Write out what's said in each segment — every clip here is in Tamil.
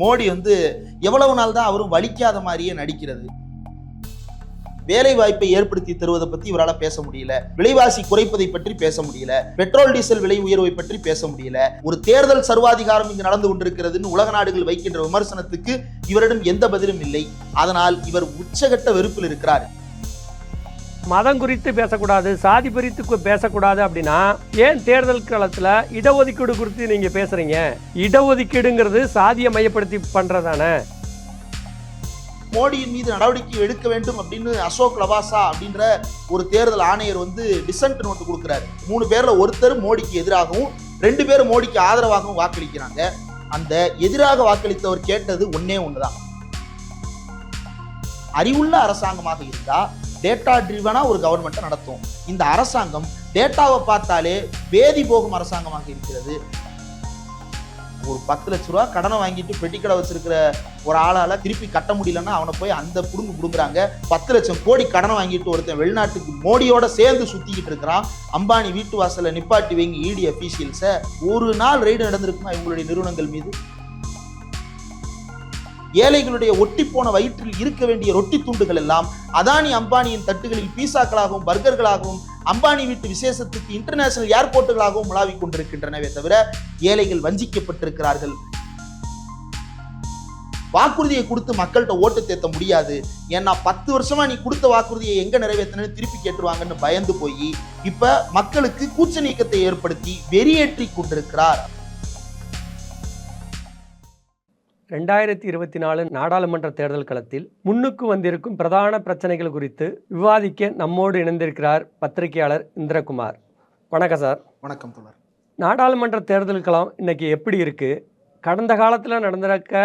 மோடி எவ்வளவு நாள் தான் அவரும் வலிக்காத மாதிரியே நடிக்கிறது. வேலை வாய்ப்பை ஏற்படுத்தி தருவதை பத்தி இவரால் பேச முடியல, விலைவாசி குறைப்பதை பற்றி பேச முடியல, பெட்ரோல் டீசல் விலை உயர்வை பற்றி பேச முடியல. ஒரு தேர்தல் சர்வாதிகாரம் இங்கு நடந்து கொண்டிருக்கிறதுன்னு உலக நாடுகள் வைக்கின்ற விமர்சனத்துக்கு இவரிடம் எந்த பதிலும் இல்லை. அதனால் இவர் உச்சகட்ட வெறுப்பில் இருக்கிறார். மதம் குறித்து பேசக்கூடாது, சாதி குறித்து பேசக்கூடாது அப்படின்னா ஏன் தேர்தல் காலத்தில் இடஒதுக்கீடு குறித்து நீங்கள் பேசுகிறீங்க? இடஒதுக்கீடுங்கிறது சாதியை மையப்படுத்தி பண்ணுறதானே. மோடியின் மீது நடவடிக்கை எடுக்க வேண்டும் அப்படின்னு அசோக் லவாசா அப்படின்ற ஒரு தேர்தல் ஆணையர் டிசன்ட் நோட்டு கொடுக்கிறாரு. 3 பேர்ல ஒருத்தர் மோடிக்கு எதிராகவும் 2 பேர் மோடிக்கு ஆதரவாகவும் வாக்களிக்கிறாங்க. அந்த எதிராக வாக்களித்தவர் கேட்டது ஒண்ணுதான், அறிவுள்ள அரசாங்கமாக இருந்தா டேட்டா ட்ரிவனா ஒரு கவர்மெண்ட்டை நடத்தும். இந்த அரசாங்கம் டேட்டாவை பார்த்தாலே வேதி போகும் அரசாங்கமாக இருக்கிறது. ஒரு 10 லட்ச ரூபா கடனை வாங்கிட்டு பெட்டிக்கடை வச்சிருக்கிற ஒரு ஆளால திருப்பி கட்ட முடியலன்னா அவனை போய் அந்த புடுங்குறாங்க. 10 லட்சம் கோடி கடனை வாங்கிட்டு ஒருத்தன் வெளிநாட்டுக்கு மோடியோட சேர்ந்து சுத்திக்கிட்டு இருக்கிறான். அம்பானி வீட்டு வாசல்ல நிப்பாட்டி வைங்க இடி அபிஷியல்ஸ. ஒரு நாள் ரெய்டு நடந்திருக்குமா இவங்களுடைய நிறுவனங்கள் மீது? ஏழைகளுடைய ஒட்டி போன வயிற்றில் இருக்க வேண்டிய ரொட்டி துண்டுகள் எல்லாம் அதானி அம்பானியின் தட்டுகளில் பீசாக்களாகவும் பர்கர்களாகவும் அம்பானி வீட்டு விசேஷத்துக்கு இன்டர்நேஷனல் ஏர்போர்ட்டுகளாகவும் உலாவிக் கொண்டிருக்கின்றனவே தவிர ஏழைகள் வஞ்சிக்கப்பட்டிருக்கிறார்கள். வாக்குறுதியை கொடுத்து மக்கள்கிட்ட ஓட்டு தேத்த முடியாது. ஏன்னா 10 வருஷமா நீ கொடுத்த வாக்குறுதியை எங்க நிறைவேற்றணும்னு திருப்பி கேட்டுருவாங்கன்னு பயந்து போய் இப்ப மக்களுக்கு கூச்ச நீக்கத்தை ஏற்படுத்தி வெறியேற்றி கொண்டிருக்கிறார். 2024 நாடாளுமன்ற தேர்தல் களத்தில் முன்னுக்கு வந்திருக்கும் பிரதான பிரச்சனைகள் குறித்து விவாதிக்க நம்மோடு இணைந்திருக்கிறார் பத்திரிகையாளர் இந்திரகுமார். வணக்கம் சார். வணக்கம் தோழர். நாடாளுமன்ற தேர்தல் களம் இன்னைக்கு எப்படி இருக்கு? கடந்த காலத்தில் நடந்திருக்க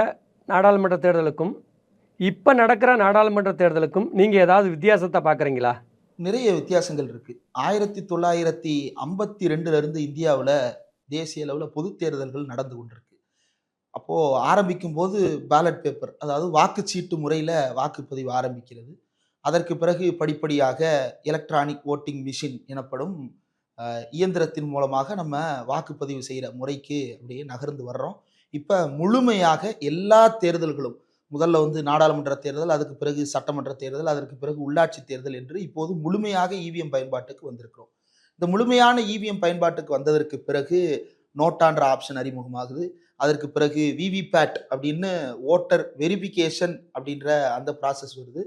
நாடாளுமன்ற தேர்தலுக்கும் இப்போ நடக்கிற நாடாளுமன்ற தேர்தலுக்கும் நீங்கள் ஏதாவது வித்தியாசத்தை பார்க்குறீங்களா? நிறைய வித்தியாசங்கள் இருக்கு. 1952 இருந்து இந்தியாவில் தேசிய அளவில் பொது தேர்தல்கள் நடந்து கொண்டிருக்கு. அப்போது ஆரம்பிக்கும் போது பேலட் பேப்பர், அதாவது வாக்குச்சீட்டு முறையில் வாக்குப்பதிவு ஆரம்பிக்கிறது. அதற்கு பிறகு படிப்படியாக எலக்ட்ரானிக் ஓட்டிங் மிஷின் எனப்படும் இயந்திரத்தின் மூலமாக நம்ம வாக்குப்பதிவு செய்கிற முறைக்கு அப்படியே நகர்ந்து வர்றோம். இப்போ முழுமையாக எல்லா தேர்தல்களும், முதல்ல நாடாளுமன்ற தேர்தல், அதுக்கு பிறகு சட்டமன்ற தேர்தல், அதற்கு பிறகு உள்ளாட்சி தேர்தல் என்று இப்போது முழுமையாக இவிஎம் பயன்பாட்டுக்கு வந்திருக்கிறோம். இந்த முழுமையான இவிஎம் பயன்பாட்டுக்கு வந்ததற்கு பிறகு நோட்டான்ற ஆப்ஷன் அறிமுகமாகுது. அதற்கு பிறகு விவிபேட் அப்படின்னு ஓட்டர் வெரிஃபிகேஷன் அப்படின்ற அந்த ப்ராசஸ் வருது.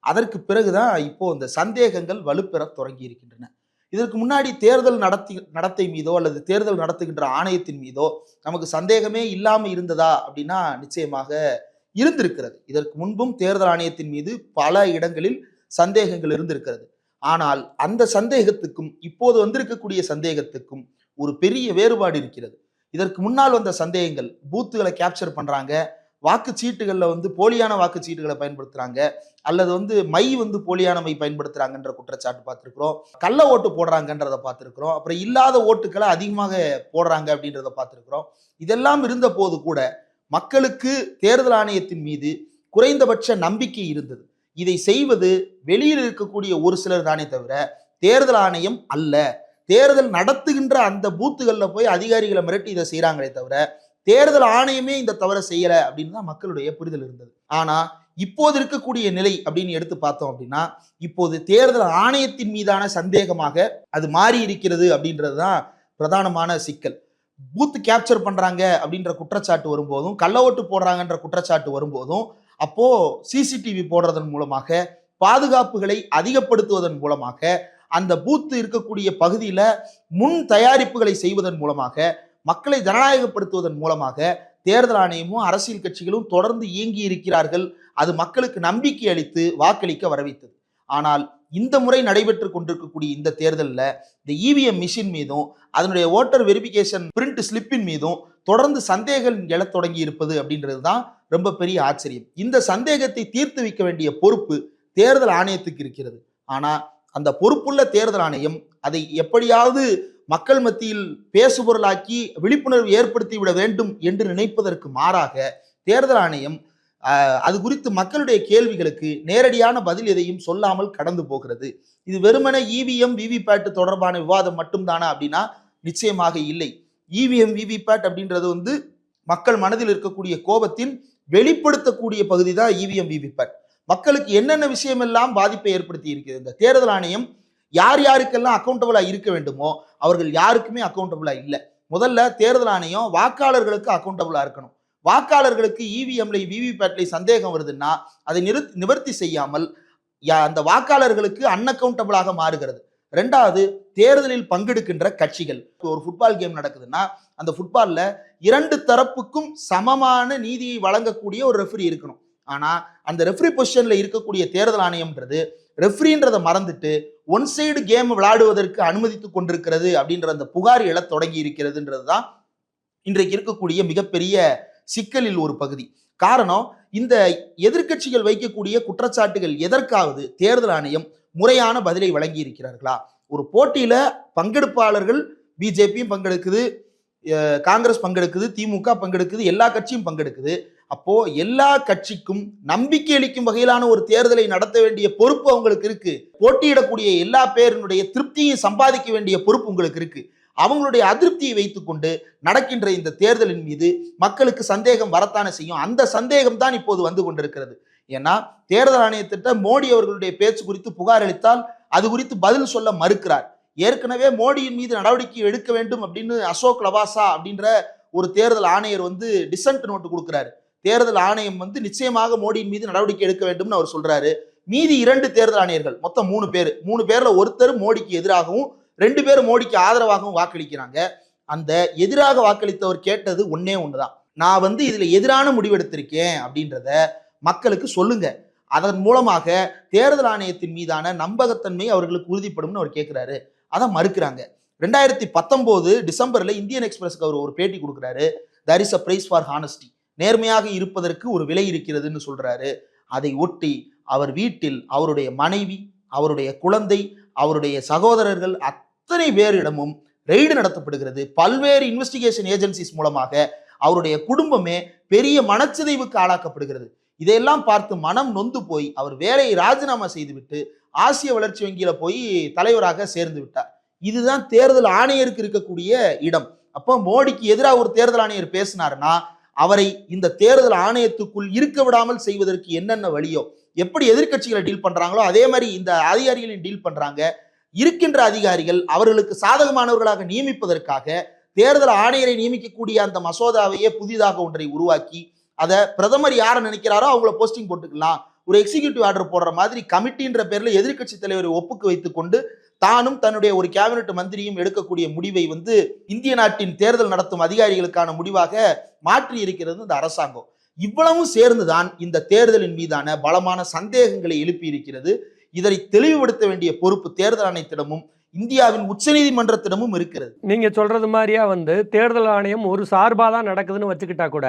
அதற்கு பிறகுதான் இப்போ இந்த சந்தேகங்கள் வலுப்பெற தொடங்கி இருக்கின்றன. இதற்கு முன்னாடி தேர்தல் நடத்தை மீதோ அல்லது தேர்தல் நடத்துகின்ற ஆணையத்தின் மீதோ நமக்கு சந்தேகமே இல்லாமல் இருந்ததா அப்படின்னா நிச்சயமாக இருந்திருக்கிறது. இதற்கு முன்பும் தேர்தல் ஆணையத்தின் மீது பல இடங்களில் சந்தேகங்கள் இருந்திருக்கிறது. ஆனால் அந்த சந்தேகத்துக்கும் இப்போது வந்திருக்கக்கூடிய சந்தேகத்துக்கும் ஒரு பெரிய வேறுபாடு இருக்கிறது. இதற்கு முன்னால் வந்த சந்தேகங்கள், பூத்துகளை கேப்சர் பண்றாங்க, வாக்குச்சீட்டுகளில் போலியான வாக்குச்சீட்டுகளை பயன்படுத்துறாங்க, அல்லது மை போலியான மை பயன்படுத்துறாங்கன்ற குற்றச்சாட்டு பார்த்துருக்கிறோம். கள்ள ஓட்டு போடுறாங்கன்றதை பார்த்துருக்கிறோம். அப்புறம் இல்லாத ஓட்டுக்களை அதிகமாக போடுறாங்க அப்படின்றத பார்த்துருக்கிறோம். இதெல்லாம் இருந்த போது கூட மக்களுக்கு தேர்தல் ஆணையத்தின் மீது குறைந்தபட்ச நம்பிக்கை இருந்தது. இதை செய்வது வெளியில் இருக்கக்கூடிய ஒரு சிலர் தானே தவிர தேர்தல் ஆணையம் அல்ல. தேர்தல் நடத்துகின்ற அந்த பூத்துகளில் போய் அதிகாரிகளை மிரட்டி இதை செய்யறாங்களே தவிர தேர்தல் ஆணையமே இந்த தவறை செய்யல அப்படின்னு தான் மக்களுடைய புரிதல் இருந்தது. ஆனா இப்போது இருக்கக்கூடிய நிலை அப்படின்னு எடுத்து பார்த்தோம் அப்படின்னா இப்போது தேர்தல் ஆணையத்தின் மீதான சந்தேகமாக அது மாறி இருக்கிறது அப்படின்றது தான் பிரதானமான சிக்கல். பூத்து கேப்சர் பண்றாங்க அப்படின்ற குற்றச்சாட்டு வரும்போதும், கள்ள ஓட்டு போடுறாங்கன்ற குற்றச்சாட்டு வரும்போதும், அப்போ சிசிடிவி போடுறதன் மூலமாக, பாதுகாப்புகளை அதிகப்படுத்துவதன் மூலமாக, அந்த பூத்து இருக்கக்கூடிய பகுதியில முன் தயாரிப்புகளை செய்வதன் மூலமாக, மக்களை ஜனநாயகப்படுத்துவதன் மூலமாக தேர்தல் ஆணையமும் அரசியல் கட்சிகளும் தொடர்ந்து இயங்கி இருக்கிறார்கள். அது மக்களுக்கு நம்பிக்கை அளித்து வாக்களிக்க வரவைத்தது. ஆனால் இந்த முறை நடைபெற்று கொண்டிருக்கக்கூடிய இந்த தேர்தலில் இந்த இவிஎம் மிஷின் மீதும் அதனுடைய ஓட்டர் வெரிஃபிகேஷன் பிரிண்ட் ஸ்லிப்பின் மீதும் தொடர்ந்து சந்தேகங்கள் எழத் தொடங்கி இருப்பது அப்படின்றது தான் ரொம்ப பெரிய ஆச்சரியம். இந்த சந்தேகத்தை தீர்த்து வைக்க வேண்டிய பொறுப்பு தேர்தல் ஆணையத்துக்கு இருக்கிறது. ஆனா அந்த பொறுப்புள்ள தேர்தல் ஆணையம் அதை எப்படியாவது மக்கள் மத்தியில் பேசுபொருளாக்கி விழிப்புணர்வு ஏற்படுத்தி விட வேண்டும் என்று நினைப்பதற்கு மாறாக தேர்தல் ஆணையம் அது குறித்து மக்களுடைய கேள்விகளுக்கு நேரடியான பதில் எதையும் சொல்லாமல் கடந்து போகிறது. இது வெறுமனே இவிஎம் விவிபேட் தொடர்பான விவாதம் மட்டும்தானா அப்படின்னா நிச்சயமாக இல்லை. இவிஎம் விவிபேட் அப்படின்றது மக்கள் மனதில் இருக்கக்கூடிய கோபத்தின் வெளிப்படுத்தக்கூடிய பகுதி தான் இவிஎம் விவிபேட். மக்களுக்கு என்னென்ன விஷயமெல்லாம் பாதிப்பை ஏற்படுத்தி இருக்கிறது. இந்த தேர்தல் ஆணையம் யார் யாருக்கெல்லாம் அக்கௌண்டபிளா இருக்க வேண்டுமோ அவர்கள் யாருக்குமே அக்கௌண்டபிளா இல்லை. முதல்ல தேர்தல் ஆணையம் வாக்காளர்களுக்கு அக்கௌண்டபிளா இருக்கணும். வாக்காளர்களுக்கு இவிஎம்ல விவிபேட்ல சந்தேகம் வருதுன்னா அதை நிவர்த்தி செய்யாமல் அந்த வாக்காளர்களுக்கு அன்அக்கௌண்டபிளாக மாறுகிறது. ரெண்டாவது, தேர்தலில் பங்கெடுக்கின்ற கட்சிகள். ஒரு ஃபுட்பால் கேம் நடக்குதுன்னா அந்த ஃபுட்பால்ல இரண்டு தரப்புக்கும் சமமான நீதியை வழங்கக்கூடிய ஒரு ரெஃபரி இருக்கணும். ஆனா அந்த ரெஃபரி பொசிஷன்ல இருக்கக்கூடிய தேர்தல் ஆணையம்ன்றது ரெஃபரின்றதை மறந்துட்டு ஒன் சைடு கேம் விளையாடுவதற்கு அனுமதித்து கொண்டிருக்கிறது அப்படின்ற அந்த புகார் எழ தொடங்கி இருக்கிறதுன்றது தான் இன்றைக்கு இருக்கக்கூடிய மிகப்பெரிய சிக்கலில் ஒரு பகுதி. காரணம், இந்த எதிர்க்கட்சிகள் வைக்கக்கூடிய குற்றச்சாட்டுகள் எதற்காவது தேர்தல் ஆணையம் முறையான பதிலை வழங்கி இருக்கிறார்களா? ஒரு போட்டியில பங்கெடுப்பாளர்கள் பிஜேபியும் பங்கெடுக்குது, காங்கிரஸ் பங்கெடுக்குது, திமுக பங்கெடுக்குது, எல்லா கட்சியும் பங்கெடுக்குது. அப்போ எல்லா கட்சிக்கும் நம்பிக்கை அளிக்கும் வகையிலான ஒரு தேர்தலை நடத்த வேண்டிய பொறுப்பு அவங்களுக்கு இருக்கு. போட்டியிடக்கூடிய எல்லா பேருடைய திருப்தியை சம்பாதிக்க வேண்டிய பொறுப்பு உங்களுக்கு இருக்கு. அவங்களுடைய அதிருப்தியை வைத்துக்கொண்டு நடக்கின்ற இந்த தேர்தலின் மீது மக்களுக்கு சந்தேகம் வரத்தானே செய்யும். அந்த சந்தேகம் தான் இப்போது வந்து கொண்டிருக்கிறது. ஏன்னா தேர்தல் ஆணையத்திட்ட மோடி அவர்களுடைய பேச்சு குறித்து புகார் அளித்தால் அது குறித்து பதில் சொல்ல மறுக்கிறார். ஏற்கனவே மோடியின் மீது நடவடிக்கை எடுக்க வேண்டும் அப்படின்னு அசோக் லவாசா அப்படின்ற ஒரு தேர்தல் ஆணையர் வந்து டிசன்ட் நோட்டு கொடுக்கிறாரு. தேர்தல் ஆணையம் வந்து நிச்சயமாக மோடியின் மீது நடவடிக்கை எடுக்க வேண்டும்னு அவர் சொல்றாரு. மீதி 2 தேர்தல் ஆணையர்கள், மொத்தம் 3 பேர்ல ஒருத்தர் மோடிக்கு எதிராகவும் 2 பேர் மோடிக்கு ஆதரவாகவும் வாக்களிக்கிறாங்க. அந்த எதிராக வாக்களித்தவர் கேட்டது ஒன்னே ஒண்ணுதான், நான் வந்து இதுல எதிரான முடிவெடுத்திருக்கேன் அப்படின்றத மக்களுக்கு சொல்லுங்க. அதன் மூலமாக தேர்தல் ஆணையத்தின் மீதான நம்பகத்தன்மை அவர்களுக்கு உறுதிப்படும்னு அவர் கேட்கிறாரு. அதை மறுக்கிறாங்க. 2019 டிசம்பர்ல இந்தியன் எக்ஸ்பிரஸ்க்கு அவர் ஒரு பேட்டி கொடுக்கிறாரு. there is a price for honesty, நேர்மையாக இருப்பதற்கு ஒரு விலை இருக்கிறதுன்னு சொல்றாரு. அதை ஒட்டி அவர் வீட்டில் அவருடைய மனைவி, அவருடைய குழந்தை, அவருடைய சகோதரர்கள் அத்தனை பேரிடமும் ரெய்டு நடத்தப்படுகிறது. பல்வேறு இன்வெஸ்டிகேஷன் ஏஜென்சிஸ் மூலமாக அவருடைய குடும்பமே பெரிய மனச்சிதைவுக்கு ஆளாக்கப்படுகிறது. இதையெல்லாம் பார்த்து மனம் நொந்து போய் அவர் வேலையை ராஜினாமா செய்துவிட்டு ஆசிய வளர்ச்சி வங்கியில போய் தலைவராக சேர்ந்து விட்டார். இதுதான் தேர்தல் ஆணையருக்கு இருக்கக்கூடிய இடம். அப்போ மோடிக்கு எதிராக ஒரு தேர்தல் ஆணையர் பேசினார்னா அவரை இந்த தேர்தல் ஆணையத்துக்குள் இருக்க விடாமல் செய்வதற்கு என்னென்ன வழியோ, எப்படி எதிர்க்கட்சிகளை டீல் பண்றாங்களோ அதே மாதிரி இந்த அதிகாரிகளையும் டீல் பண்றாங்க. இருக்கின்ற அதிகாரிகள் அவர்களுக்கு சாதகமானவர்களாக நியமிப்பதற்காக தேர்தல் ஆணையரை நியமிக்கக்கூடிய அந்த மசோதாவையே புதிதாக ஒன்றை உருவாக்கி அதை பிரதமர் யாரை நினைக்கிறாரோ அவங்கள போஸ்டிங் போட்டுக்கலாம், ஒரு எக்ஸிகியூட்டிவ் ஆர்டர் போடுற மாதிரி கமிட்டின்ற பேர்ல எதிர்க்கட்சி தலைவரை ஒப்புக்கு வைத்துக் கொண்டு தானும் தன்னுடைய ஒரு கேபினெட் மந்திரியும் எடுக்கக்கூடிய முடிவை வந்து இந்திய நாட்டின் தேர்தல் நடத்தும் அதிகாரிகளுக்கான முடிவாக மாற்றி இருக்கிறது இந்த அரசாங்கம். இவ்வளவும் சேர்ந்துதான் இந்த தேர்தலின் மீதான பலமான சந்தேகங்களை எழுப்பி இருக்கிறது. இதனை தெளிவுபடுத்த வேண்டிய பொறுப்பு தேர்தல் ஆணையத்திடமும் இந்தியாவின் உச்சநீதிமன்றத்திடமும் இருக்கிறது. நீங்க சொல்றது மாதிரியா வந்து தேர்தல் ஆணையம் ஒரு சார்பா தான் நடக்குதுன்னு வச்சுக்கிட்டா கூட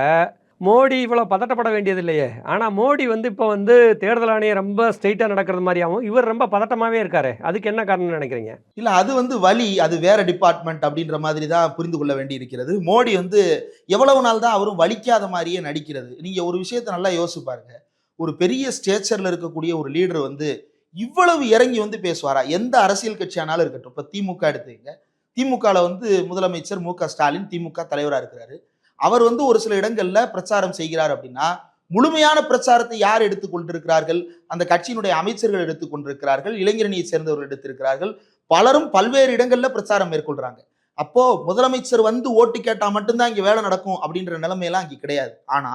மோடி இவ்வளவு பதட்டப்பட வேண்டியது இல்லையே. ஆனா மோடி வந்து இப்போ வந்து தேர்தல் ஆணையம் ரொம்ப ஸ்ட்ரெயிட்டா நடக்கிறது மாதிரியாவும் இவர் ரொம்ப பதட்டமாவே இருக்காரு. அதுக்கு என்ன காரணம்னு நினைக்கிறீங்க? இல்ல, அது வந்து வழி, அது வேற டிபார்ட்மெண்ட் அப்படின்ற மாதிரி தான் புரிந்து கொள்ள வேண்டி இருக்கிறது. மோடி வந்து எவ்வளவு நாள் தான் அவரும் வலிக்காத மாதிரியே நடிக்கிறது. நீங்க ஒரு விஷயத்தை நல்லா யோசிச்சு பாருங்க. ஒரு பெரிய ஸ்டேச்சர்ல இருக்கக்கூடிய ஒரு லீடர் வந்து இவ்வளவு இறங்கி வந்து பேசுவாரா? எந்த அரசியல் கட்சியானாலும் இருக்கட்டும். இப்ப திமுக எடுத்துங்க. திமுகல வந்து முதலமைச்சர் மு க ஸ்டாலின் திமுக தலைவரா இருக்கிறாரு. அவர் வந்து ஒரு சில இடங்கள்ல பிரச்சாரம் செய்கிறார் அப்படின்னா முழுமையான பிரச்சாரத்தை யார் எடுத்துக்கொண்டிருக்கிறார்கள்? அந்த கட்சியினுடைய அமைச்சர்கள் எடுத்துக்கொண்டிருக்கிறார்கள், இளைஞரணியை சேர்ந்தவர்கள் எடுத்திருக்கிறார்கள். பலரும் பல்வேறு இடங்கள்ல பிரச்சாரம் மேற்கொள்றாங்க. அப்போ முதலமைச்சர் வந்து ஓட்டு கேட்டா மட்டும்தான் இங்க வேலை நடக்கும் அப்படின்ற நிலைமையெல்லாம் இங்க கிடையாது. ஆனா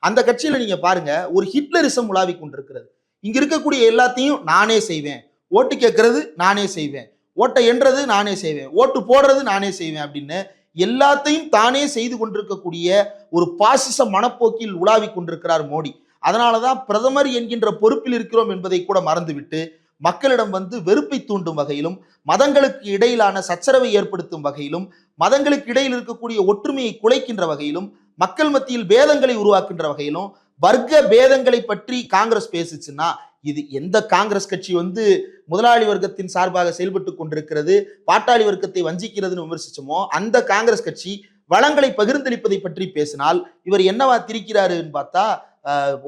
அந்த கட்சியில நீங்க பாருங்க, ஒரு ஹிட்லரிசம் உலாவி கொண்டிருக்கிறது. இங்க இருக்கக்கூடிய எல்லாத்தையும் நானே செய்வேன், ஓட்டு கேட்கறது நானே செய்வேன், ஓட்டை எண்றது நானே செய்வேன், ஓட்டு போடுறது நானே செய்வேன் அப்படின்னு எல்லாத்தையும் தானே செய்து கொண்டிருக்கக்கூடிய ஒரு பாசிச மனப்போக்கில் உலாவி கொண்டிருக்கிறார் மோடி. அதனாலதான் பிரதமர் என்கின்ற பொறுப்பில் இருக்கிறோம் என்பதை கூட மறந்துவிட்டு மக்களிடம் வந்து வெறுப்பை தூண்டும் வகையிலும், மதங்களுக்கு இடையிலான சச்சரவை ஏற்படுத்தும் வகையிலும், மதங்களுக்கு இடையில் இருக்கக்கூடிய ஒற்றுமையை குலைக்கின்ற வகையிலும், மக்கள் மத்தியில் பேதங்களை உருவாக்குகின்ற வகையிலும், வர்க்க பேதங்களை பற்றி காங்கிரஸ் பேசுச்சுன்னா இது எந்த காங்கிரஸ் கட்சி வந்து முதலாளி வர்க்கத்தின் சார்பாக செயல்பட்டு கொண்டிருக்கிறது, பாட்டாளி வர்க்கத்தை வஞ்சிக்கிறதுன்னு விமர்சிச்சோமோ அந்த காங்கிரஸ் கட்சி வளங்களை பகிர்ந்தளிப்பதை பற்றி பேசினால் இவர் என்னவா திரிக்கிறாருன்னு பார்த்தா,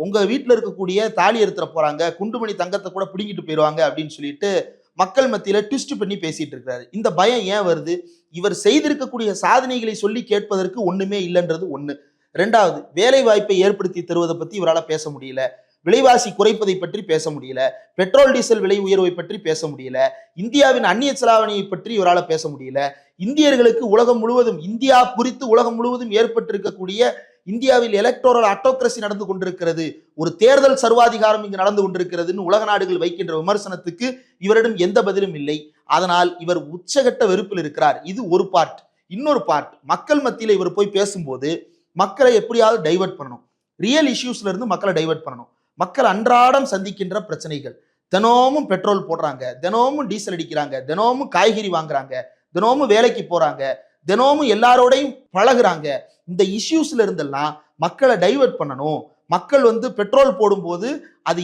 உங்க வீட்டில் இருக்கக்கூடிய தாலி எடுத்துற போறாங்க, குண்டுமணி தங்கத்தை கூட பிடிங்கிட்டு போயிடுவாங்க அப்படின்னு சொல்லிட்டு மக்கள் மத்தியில ட்விஸ்ட் பண்ணி பேசிட்டு இருக்கிறாரு. இந்த பயம் ஏன் வருது? இவர் செய்திருக்கக்கூடிய சாதனைகளை சொல்லி கேட்பதற்கு ஒண்ணுமே இல்லைன்றது ஒண்ணு. ரெண்டாவது, வேலை வாய்ப்பை ஏற்படுத்தி தருவதை பத்தி இவரால் பேச முடியல. விலைவாசி குறைப்பதை பற்றி பேச முடியல. பெட்ரோல் டீசல் விலை உயர்வை பற்றி பேச முடியல. இந்தியாவின் அந்நிய செலாவணியை பற்றி இவரால் பேச முடியல. இந்தியர்களுக்கு உலகம் முழுவதும், இந்தியா குறித்து உலகம் முழுவதும் ஏற்பட்டிருக்கக்கூடிய இந்தியாவில் எலக்டோரல் அட்டோக்ரசி நடந்து கொண்டிருக்கிறது, ஒரு தேர்தல் சர்வாதிகாரம் இங்கு நடந்து கொண்டிருக்கிறதுன்னு உலக நாடுகள் வைக்கின்ற விமர்சனத்துக்கு இவரிடம் எந்த பதிலும் இல்லை. அதனால் இவர் உச்சகட்ட வெறுப்பில் இருக்கிறார். இது ஒரு பார்ட். இன்னொரு பார்ட், மக்கள் மத்தியில் இவர் போய் பேசும்போது மக்களை எப்படியாவது டைவர்ட் பண்ணணும், ரியல் இஷ்யூஸ்ல இருந்து மக்களை டைவர்ட் பண்ணணும். மக்கள் அன்றாடம் சந்திக்கின்ற பிரச்சனைகள், தினமும் பெட்ரோல் போடுறாங்க, தினமும் டீசல் அடிக்கிறாங்க, தினமும் காய்கறி வாங்குறாங்க, தினமும் வேலைக்கு போறாங்க, தினமும் எல்லாரோடையும் பழகுறாங்க. இந்த இஷ்யூஸ்ல இருந்தெல்லாம் மக்களை டைவர்ட் பண்ணணும். மக்கள் பெட்ரோல் போடும்போது அது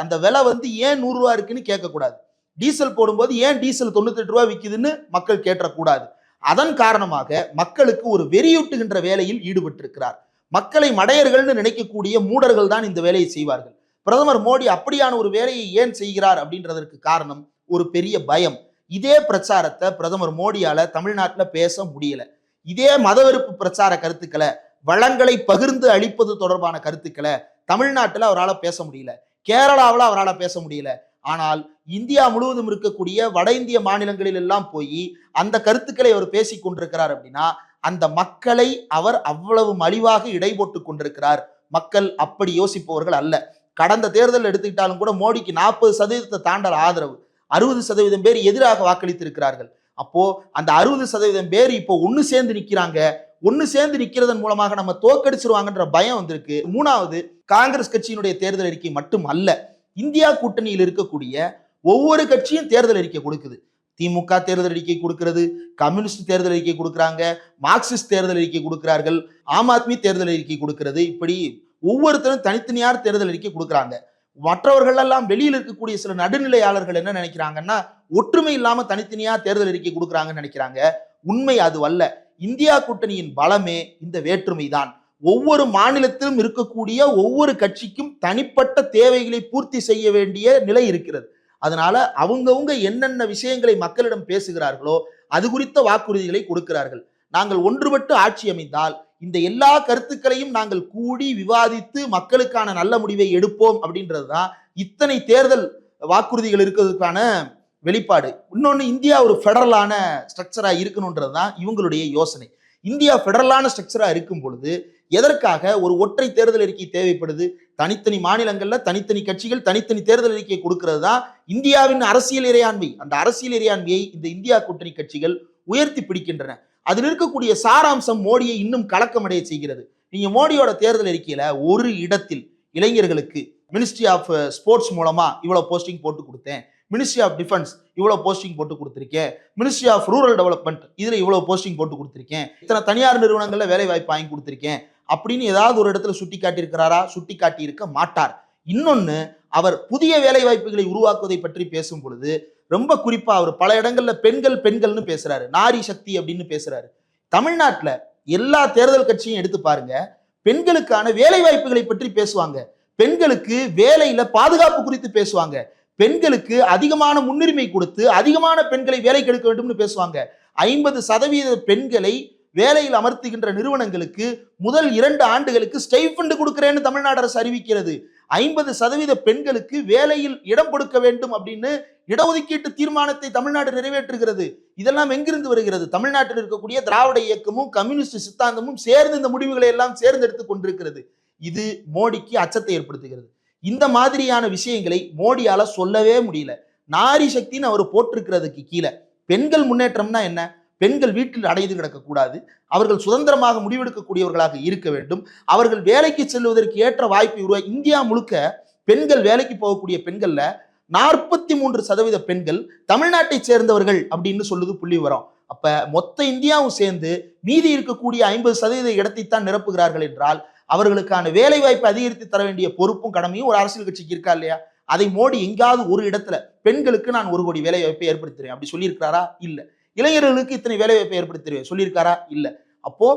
அந்த விலை ஏன் 100 ரூபா இருக்குன்னு கேட்கக்கூடாது. டீசல் போடும்போது ஏன் டீசல் 98 ரூபா விற்குதுன்னு மக்கள் கேட்டக்கூடாது. அதன் காரணமாக மக்களுக்கு ஒரு வெறியூட்டுகின்ற வேலையில் ஈடுபட்டிருக்கிறார். மக்களை மடையர்கள்னு நினைக்கக்கூடிய மூடர்கள் தான் இந்த வேலையை செய்வார்கள். பிரதமர் மோடி அப்படியான ஒரு வேலையை ஏன் செய்கிறார் அப்படின்றதற்கு காரணம் ஒரு பெரிய பயம். இதே பிரச்சாரத்தை பிரதமர் மோடியால தமிழ்நாட்டில் பேச முடியல. இதே மதவெறுப்பு பிரச்சார கருத்துக்களை, வளங்களை பகிர்ந்து அளிப்பது தொடர்பான கருத்துக்களை தமிழ்நாட்டில் அவரால் பேச முடியல. கேரளாவில் அவரால் பேச முடியல. ஆனால் இந்தியா முழுவதும் இருக்கக்கூடிய வட இந்திய மாநிலங்களில் எல்லாம் போய் அந்த கருத்துக்களை அவர் பேசிக் கொண்டிருக்கிறார். அப்படின்னா அந்த மக்களை அவர் அவ்வளவு மலிவாக இடை போட்டுக் கொண்டிருக்கிறார். மக்கள் அப்படி யோசிப்பவர்கள் அல்ல. கடந்த தேர்தல் எடுத்துக்கிட்டாலும் கூட மோடிக்கு 40% தாண்டல் ஆதரவு, 60% பேர் எதிராக வாக்களித்திருக்கிறார்கள். அப்போ அந்த 60% பேர் இப்போ ஒன்னு சேர்ந்து நிக்கிறாங்க. ஒன்னு சேர்ந்து நிக்கிறதன் மூலமாக நம்ம தோக்கடிச்சிருவாங்கன்ற பயம் வந்திருக்கு. மூணாவது, காங்கிரஸ் கட்சியினுடைய தேர்தல் அறிக்கை மட்டும் அல்ல, இந்தியா கூட்டணியில் இருக்கக்கூடிய ஒவ்வொரு கட்சியும் தேர்தல் அறிக்கை கொடுக்குது. திமுக தேர்தல் அறிக்கை கொடுக்கிறது, கம்யூனிஸ்ட் தேர்தல் அறிக்கை கொடுக்குறாங்க, மார்க்சிஸ்ட் தேர்தல் அறிக்கை கொடுக்கிறார்கள், ஆம் ஆத்மி தேர்தல் அறிக்கை கொடுக்கிறது. இப்படி ஒவ்வொருத்தரும் தனித்தனியார் தேர்தல் அறிக்கை கொடுக்குறாங்க. மற்றவர்கள் எல்லாம் வெளியில் இருக்கக்கூடிய சில நடுநிலையாளர்கள் என்ன நினைக்கிறாங்கன்னா, ஒற்றுமை இல்லாம தனித்தனியா தேர்தல் அறிக்கை கொடுக்குறாங்கன்னு நினைக்கிறாங்க. உண்மை அது அல்ல. இந்தியா கூட்டணியின் பலமே இந்த வேற்றுமை தான். ஒவ்வொரு மாநிலத்திலும் இருக்கக்கூடிய ஒவ்வொரு கட்சிக்கும் தனிப்பட்ட தேவைகளை பூர்த்தி செய்ய வேண்டிய நிலை இருக்கிறது. அதனால அவங்கவுங்க என்னென்ன விஷயங்களை மக்களிடம் பேசுகிறார்களோ அது குறித்த வாக்குறுதிகளை கொடுக்கிறார்கள். நாங்கள் ஒன்றுபட்டு ஆட்சி அமைந்தால் இந்த எல்லா கருத்துக்களையும் நாங்கள் கூடி விவாதித்து மக்களுக்கான நல்ல முடிவை எடுப்போம் அப்படின்றதுதான் இத்தனை தேர்தல் வாக்குறுதிகள் இருக்கிறதுக்கான வெளிப்பாடு. இன்னொன்னு, இந்தியா ஒரு ஃபெடரலான ஸ்ட்ரக்சரா இருக்கணும்ன்றதுதான் இவங்களுடைய யோசனை. இந்தியா ஃபெடரலான ஸ்ட்ரக்சரா இருக்கும் பொழுது எதற்காக ஒரு ஒற்றை தேர்தல் அறிக்கை தேவைப்படுது? தனித்தனி மாநிலங்கள்ல தனித்தனி கட்சிகள் தனித்தனி தேர்தல் அறிக்கை கொடுக்கிறது தான் இந்தியாவின் அரசியல் இறையாண்மை. அந்த அரசியல் இறையாண்மையை இந்த இந்தியா கூட்டணி கட்சிகள் உயர்த்தி பிடிக்கின்றன. அதில் இருக்கக்கூடிய சாராம்சம் மோடியை இன்னும் கலக்கமடைய செய்கிறது. நீங்க மோடியோட தேர்தல் அறிக்கையில ஒரு இடத்தில் இளைஞர்களுக்கு மினிஸ்ட்ரி ஆஃப் ஸ்போர்ட்ஸ் மூலமா இவ்வளவு போஸ்டிங் போட்டு கொடுத்தேன், மினிஸ்ட்ரி ஆஃப் டிஃபென்ஸ் இவ்வளவு போஸ்டிங் போட்டு கொடுத்திருக்கேன், மினிஸ்ட்ரி ஆஃப் ரூரல் டெவலப்மெண்ட் இதுல இவ்வளவு போஸ்டிங் போட்டு கொடுத்திருக்கேன், இத்தனை தனியார் நிறுவனங்கள்ல வேலை வாய்ப்பு வாங்கி கொடுத்திருக்கேன் அப்படின்னு ஏதாவது ஒரு இடத்துல சுட்டி காட்டி இருக்கிறாரா? சுட்டி காட்டி இருக்க மாட்டார். இன்னொன்னு, அவர் புதிய வேலை வாய்ப்புகளை உருவாக்குவதை பற்றி பேசும் பொழுது ரொம்ப குறிப்பா அவர் பல இடங்கள்ல பெண்கள்னு பேசுறாரு, நாரி சக்தி அப்படின்னு பேசுறாரு. தமிழ்நாட்டுல எல்லா தேர்தல் கட்சியும் எடுத்து பாருங்க, பெண்களுக்கான வேலை வாய்ப்புகளை பற்றி பேசுவாங்க, பெண்களுக்கு வேலையில பாதுகாப்பு குறித்து பேசுவாங்க, பெண்களுக்கு அதிகமான முன்னுரிமை கொடுத்து அதிகமான பெண்களை வேலைக்கு எடுக்க வேண்டும்னு பேசுவாங்க. 50% பெண்களை வேலையில் அமர்த்துகின்ற நிறுவனங்களுக்கு முதல் 2 ஆண்டுகளுக்கு ஸ்டைஃபண்ட் கொடுக்கிறேன்னு தமிழ்நாடு அரசு அறிவிக்கிறது. 50% பெண்களுக்கு வேலையில் இடம் கொடுக்க வேண்டும் அப்படின்னு இடஒதுக்கீட்டு தீர்மானத்தை தமிழ்நாடு நிறைவேற்றுகிறது. இதெல்லாம் எங்கிருந்து வருகிறது? தமிழ்நாட்டில் இருக்கக்கூடிய திராவிட இயக்கமும் கம்யூனிஸ்ட் சித்தாந்தமும் சேர்ந்து இந்த முடிவுகளை எல்லாம் சேர்ந்தெடுத்துக் கொண்டிருக்கிறது. இது மோடிக்கு அச்சத்தை ஏற்படுத்துகிறது. இந்த மாதிரியான விஷயங்களை மோடியால சொல்லவே முடியல. நாரி சக்தின்னு அவர் போட்டிருக்கிறதுக்கு கீழே பெண்கள் முன்னேற்றம்னா என்ன? பெண்கள் வீட்டில் அடைந்து கிடக்கக்கூடாது, அவர்கள் சுதந்திரமாக முடிவெடுக்கக்கூடியவர்களாக இருக்க வேண்டும், அவர்கள் வேலைக்கு செல்வதற்கு ஏற்ற வாய்ப்பை உருவாக்கி. இந்தியா முழுக்க பெண்கள் வேலைக்கு போகக்கூடிய பெண்கள்ல 43% பெண்கள் தமிழ்நாட்டை சேர்ந்தவர்கள் அப்படின்னு சொல்லுது புள்ளி விவரம். அப்ப மொத்த இந்தியாவும் சேர்ந்து மீதி இருக்கக்கூடிய 50% இடத்தைத்தான் நிரப்புகிறார்கள் என்றால் அவர்களுக்கான வேலை வாய்ப்பை அதிகரித்து தர வேண்டிய பொறுப்பும் கடமையும் ஒரு அரசியல் கட்சிக்கு இருக்கா இல்லையா? அதை மோடி எங்காவது ஒரு இடத்துல பெண்களுக்கு நான் 1 கோடி வேலை வாய்ப்பை ஏற்படுத்துறேன் அப்படி சொல்லியிருக்கிறாரா? இல்ல. இளைஞர்களுக்கு இத்தனை வேலை வாய்ப்பை ஏற்படுத்துறேன் சொல்லியிருக்காரா? இல்ல. அப்போ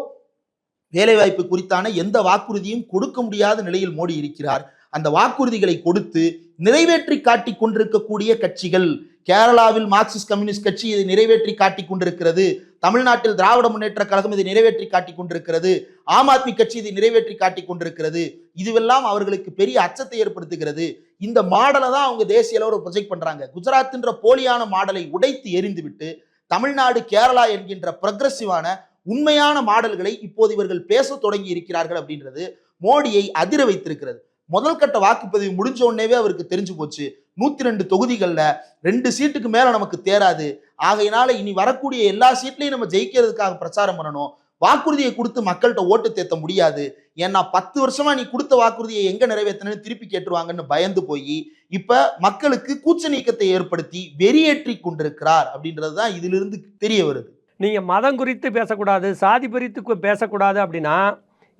வேலை வாய்ப்பு குறித்தான எந்த வாக்குறுதியும் கொடுக்க முடியாத நிலையில் மோடி இருக்கிறார். அந்த வாக்குறுதிகளை கொடுத்து நிறைவேற்றி காட்டி கொண்டிருக்கக்கூடிய கட்சிகள் கேரளாவில் மார்க்சிஸ்ட் கம்யூனிஸ்ட் கட்சி இதை நிறைவேற்றி காட்டிக் கொண்டிருக்கிறது, தமிழ்நாட்டில் திராவிட முன்னேற்ற கழகம் இதை நிறைவேற்றி காட்டிக் கொண்டிருக்கிறது, ஆம் ஆத்மி கட்சி இதை நிறைவேற்றி காட்டிக் கொண்டிருக்கிறது. இதுவெல்லாம் அவர்களுக்கு பெரிய அச்சத்தை ஏற்படுத்துகிறது. இந்த மாடலை தான் அவங்க தேசிய அளவில் ப்ரொஜெக்ட் பண்றாங்க. குஜராத்ன்ற போலியான மாடலை உடைத்து எறிந்துவிட்டு தமிழ்நாடு கேரளா என்கின்ற ப்ரொக்ரெசிவான உண்மையான மாடல்களை இப்போது இவர்கள் பேச தொடங்கி இருக்கிறார்கள் அப்படின்றது மோடியை அதிர வைத்திருக்கிறது. முதல் கட்ட வாக்குப்பதிவு முடிஞ்ச உடனேவே அவருக்கு தெரிஞ்சு போச்சு, 102 தொகுதிகளில் 2 சீட்டுக்கு மேல நமக்கு தேராது, ஆகையினால இனி வரக்கூடிய எல்லா சீட்லையும் நம்ம ஜெயிக்கிறதுக்காக பிரச்சாரம் பண்ணணும், வாக்குறுதியை கொடுத்து மக்கள்கிட்ட ஓட்டு தேத்த முடியாது, ஏன்னா 10 வருஷமா நீ கொடுத்த வாக்குறுதியை எங்க நிறைவேற்றணும்னு திருப்பி கேட்டுருவாங்கன்னு பயந்து போய் இப்ப மக்களுக்கு கூச்ச நீக்கத்தை ஏற்படுத்தி வெறியேற்றி கொண்டிருக்கிறார் அப்படின்றதுதான் இதிலிருந்து தெரிய வருது. நீங்க மதம் குறித்து பேசக்கூடாது, சாதி குறித்து பேசக்கூடாது அப்படின்னா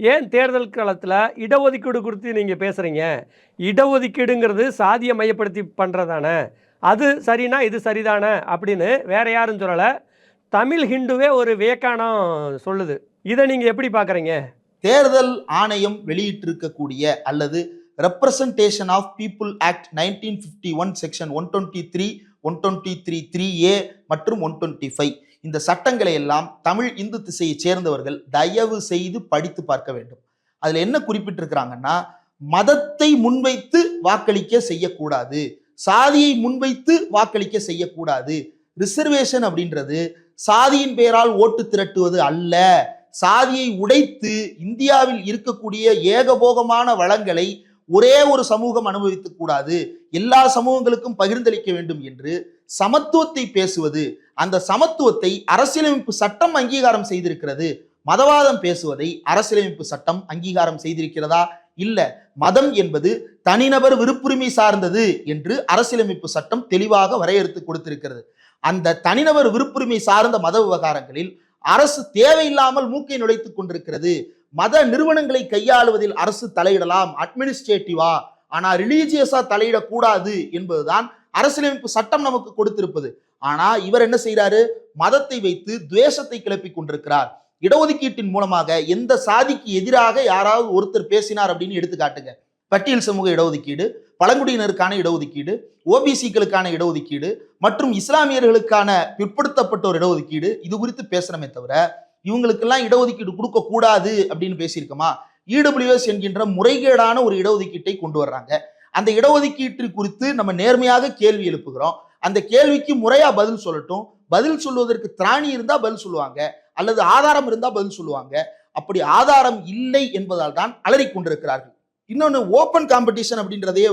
ஏன் தேர்தல் காலத்தில் இடஒதுக்கீடு குறித்து நீங்கள் பேசுகிறீங்க? இடஒதுக்கீடுங்கிறது சாதியை மையப்படுத்தி பண்ணுறதானே, அது சரினா இது சரிதானே அப்படின்னு வேற யாரும் சொல்லலை, தமிழ் ஹிந்துவே ஒரு வியக்கானம் சொல்லுது. இதை நீங்கள் எப்படி பார்க்குறீங்க? தேர்தல் ஆணையம் வெளியிட்டிருக்கக்கூடிய அல்லது representation of people act 1951 section 123, 123(3)A மற்றும் 125 இந்த சட்டங்களை எல்லாம் தமிழ் இந்து திசையை சேர்ந்தவர்கள் தயவு செய்து படித்து பார்க்க வேண்டும். அதுல என்ன குறிப்பிட்டிருக்கிறாங்கன்னா, மதத்தை முன்வைத்து வாக்களிக்க செய்யக்கூடாது, சாதியை முன்வைத்து வாக்களிக்க செய்யக்கூடாது. ரிசர்வேஷன் அப்படின்றது சாதியின் பெயரால் ஓட்டு திரட்டுவது அல்ல. சாதியை உடைத்து இந்தியாவில் இருக்கக்கூடிய ஏகபோகமான வளங்களை ஒரே ஒரு சமூகம் அனுபவித்துக் கூடாது, எல்லா சமூகங்களுக்கும் பகிர்ந்தளிக்க வேண்டும் என்று சமத்துவத்தை பேசுவது, அந்த சமத்துவத்தை அரசியலமைப்பு சட்டம் அங்கீகாரம் செய்திருக்கிறது. மதவாதம் பேசுவதை அரசியலமைப்பு சட்டம் அங்கீகாரம் செய்திருக்கிறதா? இல்ல. மதம் என்பது தனிநபர் விருப்புரிமை சார்ந்தது என்று அரசியலமைப்பு சட்டம் தெளிவாக வரையறுத்து கொடுத்திருக்கிறது. அந்த தனிநபர் விருப்புரிமை சார்ந்த மத விவகாரங்களில் அரசு தேவையில்லாமல் மூக்கை நுழைத்துக் கொண்டிருக்கிறது. மத நிறுவனங்களை கையாளுவதில் அரசு தலையிடலாம் அட்மினிஸ்ட்ரேட்டிவா, ஆனா ரிலீஜியஸா தலையிடக்கூடாது என்பதுதான் அரசியலமைப்பு சட்டம் நமக்கு கொடுத்திருப்பது. ஆனா இவர் என்ன செய்யறாரு? மதத்தை வைத்து துவேஷத்தை கிளப்பி கொண்டிருக்கிறார். இடஒதுக்கீட்டின் மூலமாக எந்த சாதிக்கு எதிராக யாராவது ஒருத்தர் பேசினார் அப்படின்னு எடுத்து காட்டுங்க. பட்டியல் சமூக இடஒதுக்கீடு, பழங்குடியினருக்கான இடஒதுக்கீடு, ஓபிசிக்களுக்கான இடஒதுக்கீடு மற்றும் இஸ்லாமியர்களுக்கான பிற்படுத்தப்பட்டோர் இடஒதுக்கீடு, இது குறித்து பேசணுமே தவிர இவங்களுக்கெல்லாம் இடஒதுக்கீடு கொடுக்க கூடாது அப்படின்னு பேசியிருக்கோமா? இடபிள்யூஎஸ் என்கின்ற முறைகேடான ஒரு இடஒதுக்கீட்டை கொண்டு வர்றாங்க. அந்த இடஒதுக்கீட்டு குறித்து நம்ம நேர்மையாக கேள்வி எழுப்புகிறோம். அந்த கேள்விக்கு முறையா பதில் சொல்லட்டும். பதில் சொல்வதற்கு திராணி இருந்தா பதில் சொல்லுவாங்க, அல்லது ஆதாரம் இருந்தா பதில் சொல்லுவாங்க. அப்படி ஆதாரம் இல்லை என்பதால் தான் அலறி கொண்டிருக்கிறார்கள். இன்னொன்னு, ஓப்பன் காம்படிஷன் அப்படின்றதையே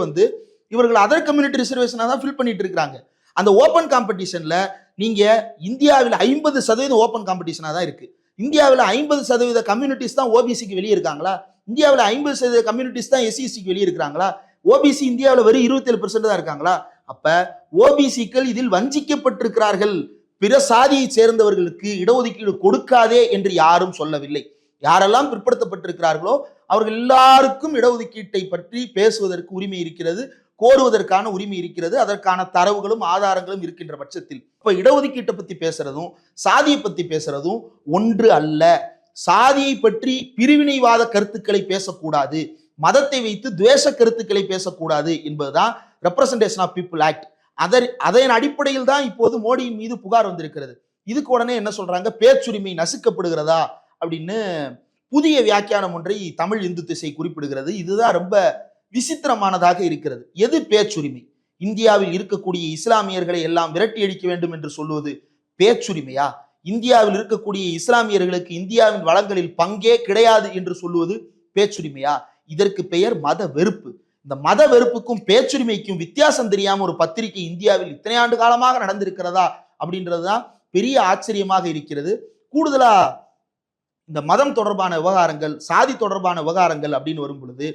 இவர்கள் அதர் கம்யூனிட்டி ரிசர்வேஷனா தான் ஃபில் பண்ணிட்டு இருக்காங்க. அந்த ஓப்பன் காம்படிஷன்ல நீங்க இந்தியாவில் 50% ஓப்பன் காம்படிஷனா தான் இருக்கு. இந்தியாவில் 50% கம்யூனிட்டிஸ் தான் ஓபிசிக்கு வெளியே இருக்காங்களா? இந்தியாவில் 50% கம்யூனிட்டிஸ் தான் எஸ்சிசிக்கு வெளியே இருக்கிறாங்களா? ஓபிசி இந்தியாவில் வெறும் 27% தான் இருக்காங்களா? அப்ப ஓபிசிக்கள் இதில் வஞ்சிக்கப்பட்டிருக்கிறார்கள். பிற சாதியை சேர்ந்தவர்களுக்கு இடஒதுக்கீடு கொடுக்காதே என்று யாரும் சொல்லவில்லை. யாரெல்லாம் பிற்படுத்தப்பட்டிருக்கிறார்களோ அவர்கள் எல்லாருக்கும் இடஒதுக்கீட்டை பற்றி பேசுவதற்கு உரிமை இருக்கிறது, கோருவதற்கான உரிமை இருக்கிறது. அதற்கான தரவுகளும் ஆதாரங்களும் இருக்கின்ற பட்சத்தில் இப்ப இடஒதுக்கீட்டை பத்தி பேசுறதும் சாதியை பத்தி பேசுறதும் ஒன்று அல்ல. சாதியை பற்றி பிரிவினைவாத கருத்துக்களை பேசக்கூடாது, மதத்தை வைத்து துவேஷ கருத்துக்களை பேசக்கூடாது என்பதுதான் ரெப்ரசன்டேஷன் ஆஃப் பீப்புள் ஆக்ட். அதன் அடிப்படையில் தான் இப்போது மோடியின் மீது புகார் வந்திருக்கிறது. இதுக்கு உடனே என்ன சொல்றாங்க? பேச்சுரிமை நசுக்கப்படுகிறதா அப்படின்னு புதிய வியாக்கியானம் ஒன்றை தமிழ் இந்து திசை குறிப்பிடுகிறது. இதுதான் ரொம்ப விசித்திரமானதாக இருக்கிறது. எது பேச்சுரிமை? இந்தியாவில் இருக்கக்கூடிய இஸ்லாமியர்களை எல்லாம் விரட்டி அடிக்க வேண்டும் என்று சொல்லுவது பேச்சுரிமையா? இந்தியாவில் இருக்கக்கூடிய இஸ்லாமியர்களுக்கு இந்தியாவின் வளங்களில் பங்கே கிடையாது என்று சொல்லுவது பேச்சுரிமையா? இதற்கு பெயர் மத வெறுப்பு. இந்த மத வெறுப்புக்கும் பேச்சுரிமைக்கும் வித்தியாசம் தெரியாம ஒரு பத்திரிகை இந்தியாவில் இத்தனை ஆண்டு காலமாக நடந்திருக்கிறதா அப்படின்றதுதான் பெரிய ஆச்சரியமாக இருக்கிறது. கூடுதலா இந்த மதம் தொடர்பான விவகாரங்கள், சாதி தொடர்பான விவகாரங்கள் அப்படின்னு வரும் பொழுது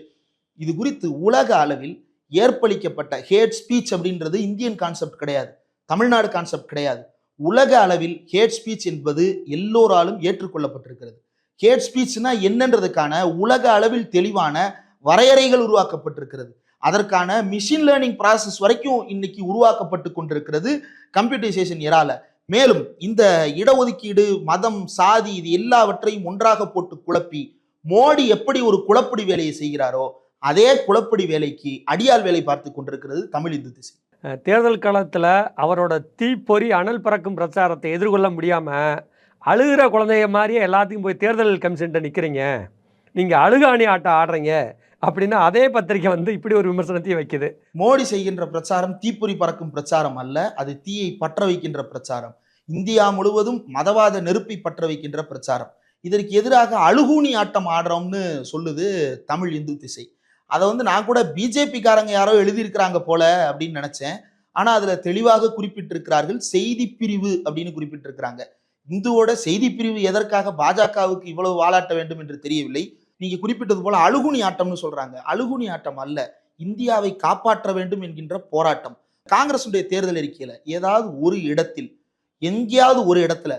இது குறித்து உலக அளவில் ஏற்பளிக்கப்பட்ட ஹேட் ஸ்பீச் அப்படின்றது இந்தியன் கான்செப்ட் கிடையாது, தமிழ்நாடு கான்செப்ட் கிடையாது. உலக அளவில் ஹேட் ஸ்பீச் என்பது எல்லோராலும் ஏற்றுக்கொள்ளப்பட்டிருக்கிறது. ஹேட் ஸ்பீச்னா என்னன்றதுக்கான உலக அளவில் தெளிவான வரையறைகள் உருவாக்கப்பட்டிருக்கிறது. அதற்கான மிஷின் லேர்னிங் ப்ராசஸ் வரைக்கும் இன்னைக்கு உருவாக்கப்பட்டு கொண்டிருக்கிறது கம்ப்யூட்டரைசேஷன் எரால. மேலும் இந்த இடஒதுக்கீடு, மதம், சாதி இது எல்லாவற்றையும் ஒன்றாக போட்டு குழப்பி மோடி எப்படி ஒரு குழப்படி வேலையை செய்கிறாரோ அதே குழப்படி வேலைக்கு அடியால் வேலை பார்த்து கொண்டிருக்கிறது தமிழ் இந்து திசை. தேர்தல் காலத்தில் அவரோட தீப்பொறி அனல் பறக்கும் பிரச்சாரத்தை எதிர்கொள்ள முடியாமல் அழுகிற குழந்தைய மாதிரியே எல்லாத்தையும் போய் தேர்தல் கமிஷன்கிட்ட நிற்கிறீங்க, நீங்கள் அழுகாணி ஆட்டம் ஆடுறீங்க அப்படின்னா அதே பத்திரிக்கை வந்து இப்படி ஒரு விமர்சனத்தையும் வைக்குது. மோடி செய்கின்ற பிரச்சாரம் தீப்பொறி பறக்கும் பிரச்சாரம் அல்ல, அது தீயை பற்ற வைக்கின்ற பிரச்சாரம். இந்தியா முழுவதும் மதவாத நெருப்பை பற்ற வைக்கின்ற பிரச்சாரம். இதற்கு எதிராக அழுகூனி ஆட்டம் ஆடுறோம்னு சொல்லுது தமிழ் இந்து திசை. அதை வந்து நான் கூட பிஜேபி காரங்க யாரோ எழுதியிருக்கிறாங்க போல அப்படின்னு நினைச்சேன். ஆனா அதுல தெளிவாக குறிப்பிட்டிருக்கிறார்கள், செய்தி பிரிவு அப்படின்னு குறிப்பிட்டிருக்கிறாங்க. இந்துவோட செய்தி பிரிவு எதற்காக பாஜகவுக்கு இவ்வளவு வாலாட்ட வேண்டும் என்று தெரியவில்லை. நீங்க குறிப்பிட்டது போல அழுகுனி ஆட்டம்னு சொல்றாங்க. அழுகுனி ஆட்டம் அல்ல, இந்தியாவை காப்பாற்ற வேண்டும் என்கின்ற போராட்டம். காங்கிரசுடைய தேர்தல் அறிக்கையில ஏதாவது ஒரு இடத்தில், எங்கேயாவது ஒரு இடத்துல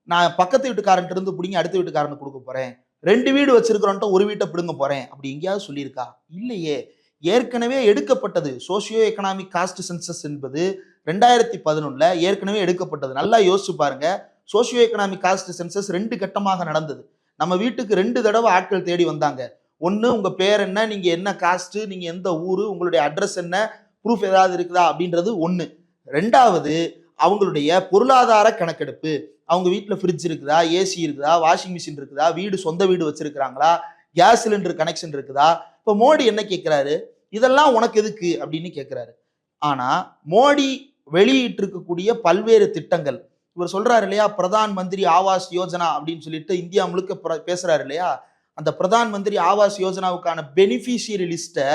நான் பக்கத்து வீட்டுக்காரன் இருந்து பிடிங்க அடுத்த வீட்டுக்காரனுக்கு கொடுக்க போறேன், 2 வீடு வச்சிருக்கிறோன்ட்டு ஒரு வீட்டை பிடுங்க போறேன் அப்படி எங்கேயாவது சொல்லியிருக்கா? இல்லையே. ஏற்கனவே எடுக்கப்பட்டது சோசியோ எக்கனாமிக் காஸ்ட் சென்சஸ் என்பது 2011 ஏற்கனவே எடுக்கப்பட்டது. நல்லா யோசிச்சு பாருங்க. சோசியோ எக்கனாமிக் காஸ்ட் சென்சஸ் 2 கட்டமாக நடந்தது. நம்ம வீட்டுக்கு 2 தடவை ஆட்கள் தேடி வந்தாங்க. ஒன்று உங்க பேர் என்ன, நீங்க என்ன காஸ்ட், நீங்க எந்த ஊரு, உங்களுடைய அட்ரஸ் என்ன, ப்ரூஃப் ஏதாவது இருக்குதா அப்படின்றது ஒன்று. 2வது அவங்களுடைய பொருளாதார கணக்கெடுப்பு. அவங்க வீட்டில் ஃப்ரிட்ஜ் இருக்குதா, ஏசி இருக்குதா, வாஷிங் மிஷின் இருக்குதா, வீடு சொந்த வீடு வச்சிருக்கிறாங்களா, கேஸ் சிலிண்டர் கனெக்ஷன் இருக்குதா. இப்போ மோடி என்ன கேட்கிறாரு, இதெல்லாம் உனக்கு எதுக்கு அப்படின்னு கேட்கிறாரு. ஆனா மோடி வெளியிட்டு இருக்கக்கூடிய பல்வேறு திட்டங்கள், இவர் சொல்றாரு இல்லையா, பிரதான் மந்திரி ஆவாஸ் யோஜனா அப்படின்னு சொல்லிட்டு இந்தியா முழுக்க பேசுறாரு இல்லையா, அந்த பிரதான் மந்திரி ஆவாஸ் யோஜனாவுக்கான பெனிஃபிஷியரி லிஸ்ட்டை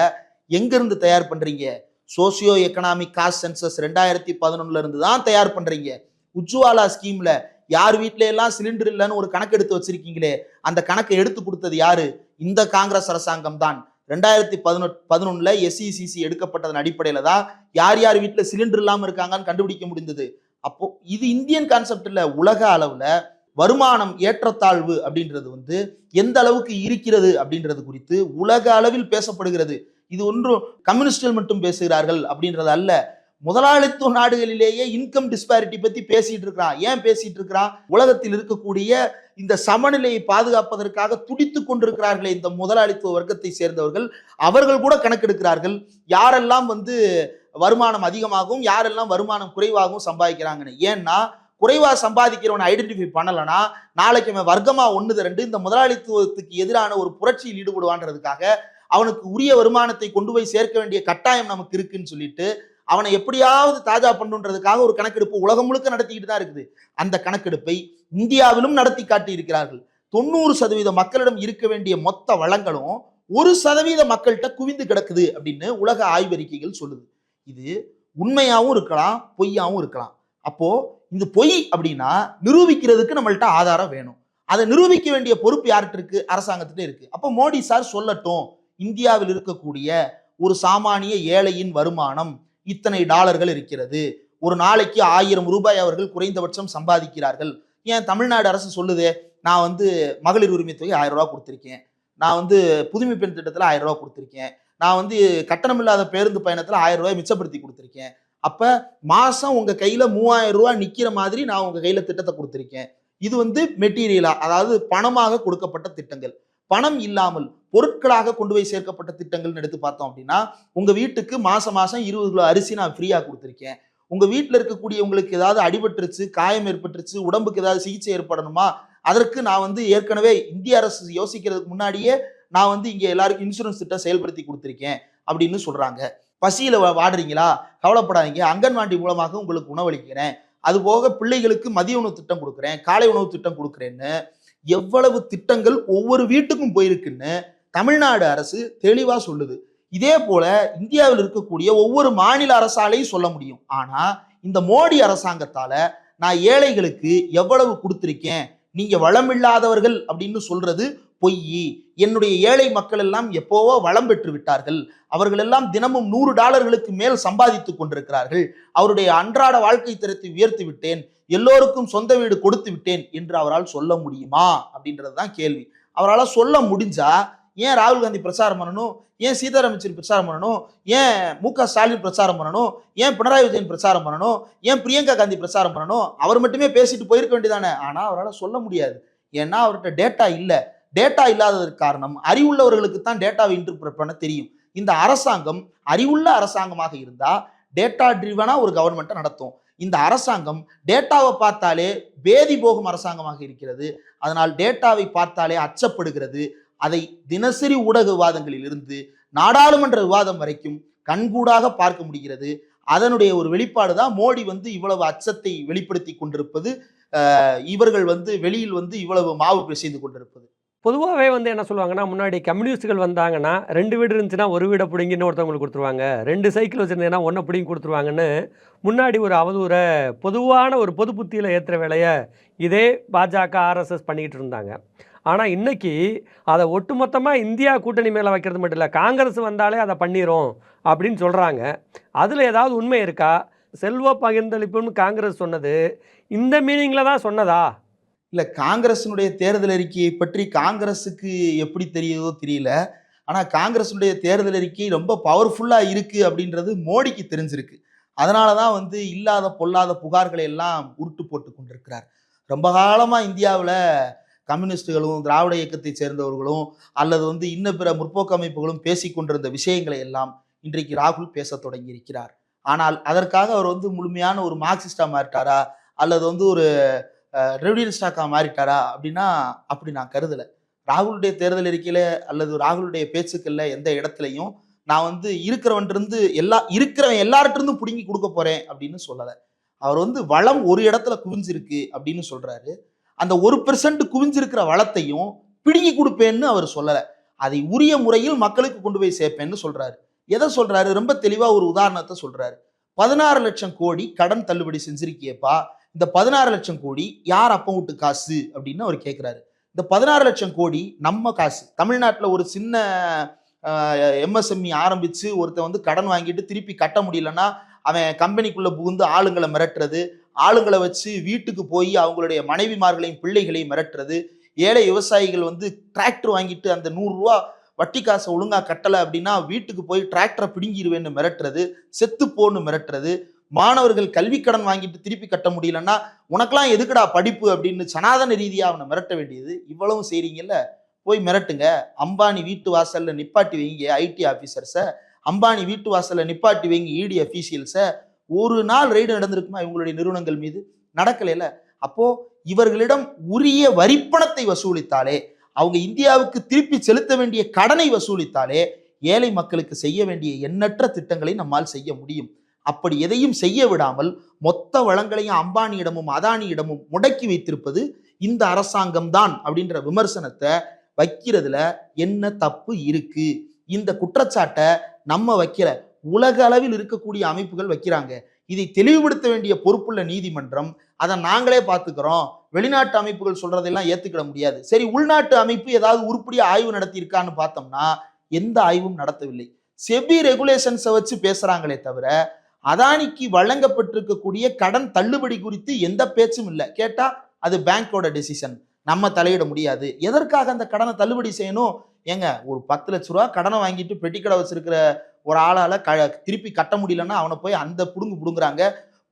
எங்கிருந்து தயார் பண்றீங்க? சோசியோ எக்கனாமிக் காஸ்ட் சென்சஸ் 2011 இருந்து தான் தயார் பண்றீங்க. உஜ்வாலா ஸ்கீம்ல யார் வீட்ல எல்லாம் சிலிண்டர் இல்லைன்னு ஒரு கணக்கு எடுத்து வச்சிருக்கீங்களே, அந்த கணக்கை எடுத்து கொடுத்தது யாரு? இந்த காங்கிரஸ் அரசாங்கம் தான். 2011 SECC எடுக்கப்பட்டதன் அடிப்படையில தான் யார் யார் வீட்டில் சிலிண்டர் இல்லாமல் இருக்காங்கன்னு கண்டுபிடிக்க முடிந்தது. அப்போ இது இந்தியன் கான்செப்ட் இல்ல, உலக அளவுல வருமானம் ஏற்றத்தாழ்வு அப்படின்றது வந்து எந்த அளவுக்கு இருக்கிறது அப்படின்றது குறித்து உலக அளவில் பேசப்படுகிறது. இது ஒன்றும் கம்யூனிஸ்டுகள் மட்டும் பேசுகிறார்கள் அப்படின்றது அல்ல. முதலாளித்துவ நாடுகளிலேயே இன்கம் டிஸ்பாரிட்டி பத்தி பேசிட்டு இருக்கிறான். ஏன் பேசிட்டு இருக்கிறான்? உலகத்தில் இருக்கக்கூடிய இந்த சமநிலையை பாதுகாப்பதற்காக துடித்துக் கொண்டிருக்கிறார்களே இந்த முதலாளித்துவ வர்க்கத்தை சேர்ந்தவர்கள், அவர்கள் கூட கணக்கெடுக்கிறார்கள் யாரெல்லாம் வந்து வருமானம் அதிகமாகவும் யாரெல்லாம் வருமானம் குறைவாகவும் சம்பாதிக்கிறாங்கன்னு. ஏன்னா குறைவா சம்பாதிக்கிறவனை ஐடென்டிஃபை பண்ணலன்னா நாளைக்கு அவன் வர்க்கமா 1-2 இந்த முதலாளித்துவத்துக்கு எதிரான ஒரு புரட்சியில் ஈடுபடுவான்றதுக்காக அவனுக்கு உரிய வருமானத்தை கொண்டு போய் சேர்க்க வேண்டிய கட்டாயம் நமக்கு இருக்குன்னு சொல்லிட்டு அவனை எப்படியாவது தாஜா பண்ணுன்றதுக்காக ஒரு கணக்கெடுப்பு உலகம் முழுக்க நடத்திக்கிட்டு தான் இருக்குது. அந்த கணக்கெடுப்பை இந்தியாவிலும் நடத்தி காட்டி இருக்கிறார்கள். 90% மக்களிடம் இருக்க வேண்டிய மொத்த வளங்களும் 1% மக்கள்கிட்ட குவிந்து கிடக்குது அப்படின்னு உலக ஆய்வறிக்கைகள் சொல்லுது. இது உண்மையாவும் இருக்கலாம், பொய்யாவும் இருக்கலாம். அப்போ இந்த பொய் அப்படின்னா நிரூபிக்கிறதுக்கு நம்மள்ட்ட ஆதாரம் வேணும். அதை நிரூபிக்க வேண்டிய பொறுப்பு யார்கிட்ட இருக்கு? அரசாங்கத்திட்ட இருக்கு. அப்போ மோடி சார் சொல்லட்டும், இந்தியாவில் இருக்கக்கூடிய ஒரு சாமானிய ஏழையின் வருமானம் இத்தனை டாலர்கள் இருக்கிறது, ஒரு நாளைக்கு 1000 ரூபாய் அவர்கள் குறைந்தபட்சம் சம்பாதிக்கிறார்கள். ஏன் தமிழ்நாடு அரசு சொல்லுதே, நான் வந்து மகளிர் உரிமை தொகை 1000 ரூபாய் கொடுத்துருக்கேன், நான் வந்து புதுமை பெண் திட்டத்தில் 1000 ரூபாய் கொடுத்துருக்கேன், நான் வந்து கட்டணமில்லாத பேருந்து பயணத்தில் 1000 ரூபாய் மிச்சப்படுத்தி கொடுத்துருக்கேன். அப்ப மாசம் உங்க கையில 3000 ரூபாய் நிக்கிற மாதிரி நான் உங்க கையில திட்டத்தை கொடுத்துருக்கேன். இது வந்து மெட்டீரியலா, அதாவது பணமாக கொடுக்கப்பட்ட திட்டங்கள். பணம் இல்லாமல் பொருட்களாக கொண்டு போய் சேர்க்கப்பட்ட திட்டங்கள் எடுத்து பார்த்தோம் அப்படின்னா, உங்க வீட்டுக்கு மாசம் 20 கிலோ அரிசி நான் ஃப்ரீயா கொடுத்துருக்கேன். உங்க வீட்டில் இருக்கக்கூடிய உங்களுக்கு ஏதாவது அடிபட்டுருச்சு, காயம் ஏற்பட்டுருச்சு, உடம்புக்கு ஏதாவது சிகிச்சை ஏற்படணுமா, அதற்கு நான் வந்து ஏற்கனவே இந்திய அரசு யோசிக்கிறதுக்கு முன்னாடியே நான் வந்து இங்க எல்லாருக்கும் இன்சூரன்ஸ் திட்டம் செயல்படுத்தி கொடுத்துருக்கேன் அப்படின்னு சொல்றாங்க. பசியில வாடுறீங்களா, கவலைப்படாதீங்க, அங்கன்வாடி மூலமாக உங்களுக்கு உணவளிக்கிறேன், அது போக பிள்ளைகளுக்கு மதிய உணவு திட்டம் கொடுக்குறேன், காலை உணவு திட்டம் கொடுக்குறேன்னு எவ்வளவு திட்டங்கள் ஒவ்வொரு வீட்டுக்கும் போயிருக்குன்னு தமிழ்நாடு அரசு தெளிவா சொல்லுது. இதே போல இந்தியாவில் இருக்கக்கூடிய ஒவ்வொரு மாநில அரசாலையும் சொல்ல முடியும். ஆனா இந்த மோடி அரசாங்கத்தால நான் ஏழைகளுக்கு எவ்வளவு கொடுத்திருக்கேன், நீங்க வளமில்லாதவர்கள் அப்படின்னு சொல்றது பொய். என்னுடைய ஏழை மக்கள் எல்லாம் எப்போவோ வளம் பெற்று விட்டார்கள், அவர்கள் எல்லாம் தினமும் $100 மேல் சம்பாதித்துக் கொண்டிருக்கிறார்கள், அவருடைய அன்றாட வாழ்க்கை தரத்தை உயர்த்தி விட்டேன், எல்லோருக்கும் சொந்த வீடு கொடுத்து விட்டேன் என்று அவரால் சொல்ல முடியுமா அப்படின்றதுதான் கேள்வி. அவரால் சொல்ல முடிஞ்சா ஏன் ராகுல் காந்தி பிரச்சாரம் பண்ணணும், ஏன் சீதாராம் யெச்சூரி பிரச்சாரம் பண்ணணும், ஏன் மு.க. ஸ்டாலின் பிரச்சாரம் பண்ணணும், ஏன் பினராயி விஜயன் பிரச்சாரம் பண்ணணும், ஏன் பிரியங்கா காந்தி பிரச்சாரம் பண்ணணும்? அவர் மட்டுமே பேசிட்டு போயிருக்க வேண்டியதானே. ஆனா அவரால் சொல்ல முடியாது. ஏன்னா அவர்கிட்ட டேட்டா இல்லை. டேட்டா இல்லாததற்கு காரணம் அறிவுள்ளவர்களுக்கு தான் டேட்டாவை இன்டர்பிரட் பண்ண தெரியும். இந்த அரசாங்கம் அறிவுள்ள அரசாங்கமாக இருந்தா டேட்டா ட்ரிவனா ஒரு கவர்மெண்ட்டை நடத்தும். இந்த அரசாங்கம் டேட்டாவை பார்த்தாலே பேதி போகும் அரசாங்கமாக இருக்கிறது. அதனால் டேட்டாவை பார்த்தாலே அச்சப்படுகிறது. அதை தினசரி ஊடக விவாதங்களில் இருந்து நாடாளுமன்ற விவாதம் வரைக்கும் கண்கூடாக பார்க்க முடிகிறது. அதனுடைய ஒரு வெளிப்பாடு தான் மோடி இவ்வளவு அச்சத்தை வெளிப்படுத்தி கொண்டிருப்பது, இவர்கள் வெளியில் இவ்வளவு மாவு பிசைந்து கொண்டிருப்பது. பொதுவாகவே என்ன சொல்லுவாங்கன்னா, முன்னாடி கம்யூனிஸ்ட்டுகள் வந்தாங்கன்னா 2 வீடு இருந்துச்சுன்னா ஒரு வீடை பிடிங்கி இன்னொருத்தவங்களுக்கு கொடுத்துருவாங்க, 2 சைக்கிள் வச்சுருந்தீங்கன்னா ஒன்றை பிடிங்கி கொடுத்துருவாங்கன்னு முன்னாடி ஒரு அவதூறை பொதுவான ஒரு பொது புத்தியில் ஏற்றுற வேலையை இதே பாஜக ஆர்எஸ்எஸ் பண்ணிக்கிட்டு இருந்தாங்க. ஆனால் இன்னைக்கு அதை ஒட்டுமொத்தமாக இந்தியா கூட்டணி மேலே வைக்கிறது மட்டும் இல்லை, காங்கிரஸ் வந்தாலே அதை பண்ணிடும் அப்படின்னு சொல்கிறாங்க. அதில் ஏதாவது உண்மை இருக்கா? செல்வ பகிர்ந்தளிப்புன்னு காங்கிரஸ் சொன்னது இந்த மீனிங்கில் தான் சொன்னதா? இல்லை, காங்கிரஸினுடைய தேர்தல் அறிக்கையை பற்றி காங்கிரஸுக்கு எப்படி தெரியுதோ தெரியல. ஆனால் காங்கிரஸுடைய தேர்தல் அறிக்கை ரொம்ப பவர்ஃபுல்லாக இருக்குது அப்படின்றது மோடிக்கு தெரிஞ்சிருக்கு. அதனால தான் இல்லாத பொல்லாத புகார்களை எல்லாம் உருட்டு போட்டு கொண்டிருக்கிறார். ரொம்ப காலமாக இந்தியாவில் கம்யூனிஸ்டுகளும் திராவிட இயக்கத்தை சேர்ந்தவர்களும் அல்லது இன்ன பிற முற்போக்கு அமைப்புகளும் பேசி கொண்டிருந்த விஷயங்களை எல்லாம் இன்றைக்கு ராகுல் பேச தொடங்கி இருக்கிறார். ஆனால் அதற்காக அவர் முழுமையான ஒரு மார்க்சிஸ்டா மாறிட்டாரா அல்லது ஒரு ரெவிடியனிஸ்டாக்கா மாறிட்டாரா அப்படின்னா அப்படி நான் கருதலை. ராகுலுடைய தேர்தல் அறிக்கையில அல்லது ராகுலுடைய பேச்சுக்கள்ல எந்த இடத்துலையும் நான் இருக்கிறவன்ட்டு இருக்கிறவன் எல்லார்ட்டிருந்தும் பிடுங்கி கொடுக்க போறேன் அப்படின்னு சொல்லலை. அவர் வளம் ஒரு இடத்துல குவிஞ்சிருக்கு அப்படின்னு சொல்றாரு. அந்த 1% குவிஞ்சிருக்கிற வளத்தையும் பிடுங்கி கொடுப்பேன்னு அவர் சொல்லலை. அதை உரிய முறையில் மக்களுக்கு கொண்டு போய் சேர்ப்பேன்னு சொல்றாரு. எதை சொல்றாரு? ரொம்ப தெளிவா ஒரு உதாரணத்தை சொல்றாரு. 16 லட்சம் கோடி கடன் தள்ளுபடி செஞ்சிருக்கியப்பா, இந்த 16 லட்சம் கோடி யார் அப்ப விட்டு காசு அப்படின்னு அவர் கேட்கிறாரு. இந்த 16 லட்சம் கோடி நம்ம காசு. தமிழ்நாட்டில் ஒரு சின்ன எம்எஸ்எம்இ ஆரம்பிச்சு ஒருத்தன் கடன் வாங்கிட்டு திருப்பி கட்ட முடியலன்னா அவன் கம்பெனிக்குள்ள புகுந்து ஆளுங்களை மிரட்டுறது, ஆளுங்களை வச்சு வீட்டுக்கு போய் அவங்களுடைய மனைவிமார்களையும் பிள்ளைகளையும் மிரட்டுறது, ஏழை விவசாயிகள் டிராக்டர் வாங்கிட்டு அந்த 100 ரூபா வட்டி காசை ஒழுங்கா கட்டலை அப்படின்னா வீட்டுக்கு போய் டிராக்டரை பிடுங்கிடுவேன்னு மிரட்டுறது, செத்து போன்னு மிரட்டுறது, மாணவர்கள் கல்வி கடன் வாங்கிட்டு திருப்பி கட்ட முடியலன்னா உனக்கெல்லாம் எதுக்குடா படிப்பு அப்படின்னு சனாதன ரீதியா அவனை மிரட்ட வேண்டியது. இவ்வளவும் செய்றீங்கல்ல, போய் மிரட்டுங்க. அம்பானி வீட்டு வாசல்ல நிப்பாட்டி வைங்க ஐடி ஆபீசர்ஸை, அம்பானி வீட்டு வாசல்ல நிப்பாட்டி வைங்க இடி அபிஷியல்ஸை. ஒரு நாள் ரெய்டு நடந்திருக்குமா இவங்களுடைய நிறுவனங்கள் மீது? நடக்கலைல. அப்போ இவர்களிடம் உரிய வரிப்பணத்தை வசூலித்தாலே, அவங்க இந்தியாவுக்கு திருப்பி செலுத்த வேண்டிய கடனை வசூலித்தாலே ஏழை மக்களுக்கு செய்ய வேண்டிய எண்ணற்ற திட்டங்களை நம்மால் செய்ய முடியும். அப்படி எதையும் செய்ய விடாமல் மொத்த வளங்களையும் அம்பானியிடமும் அதானியிடமும் முடக்கி வைத்திருப்பது இந்த அரசாங்கம் தான் அப்படின்ற விமர்சனத்தை வைக்கிறதுல என்ன தப்பு இருக்கு? இந்த குற்றச்சாட்டை நம்ம வைக்கிற உலக அளவில் இருக்கக்கூடிய அமைப்புகள் வைக்கிறாங்க. இதை தெளிவுபடுத்த வேண்டிய பொறுப்புள்ள நீதிமன்றம் அதை நாங்களே பார்த்துக்கிறோம், வெளிநாட்டு அமைப்புகள் சொல்றதெல்லாம் ஏத்துக்கிட முடியாது. சரி, உள்நாட்டு அமைப்பு ஏதாவது உருப்படியா ஆய்வு நடத்தி இருக்கான்னு பார்த்தோம்னா எந்த ஆய்வும் நடத்தவில்லை. செபி ரெகுலேஷன்ஸை வச்சு பேசுறாங்களே தவிர அதானிக்கு வழங்கப்பட்டிருக்கக்கூடிய கடன் தள்ளுபடி குறித்து எந்த பேச்சும் இல்லை. கேட்டா அது பேங்கோட டெசிஷன், நம்ம தலையிட முடியாது. எதற்காக அந்த கடனை தள்ளுபடி செய்யணும்? ஏங்க, ஒரு 10 லட்ச ரூபா கடனை வாங்கிட்டு பெட்டிக்கடை வச்சிருக்கிற ஒரு ஆளால திருப்பி கட்ட முடியலன்னா அவனை போய் அந்த புடுங்குறாங்க.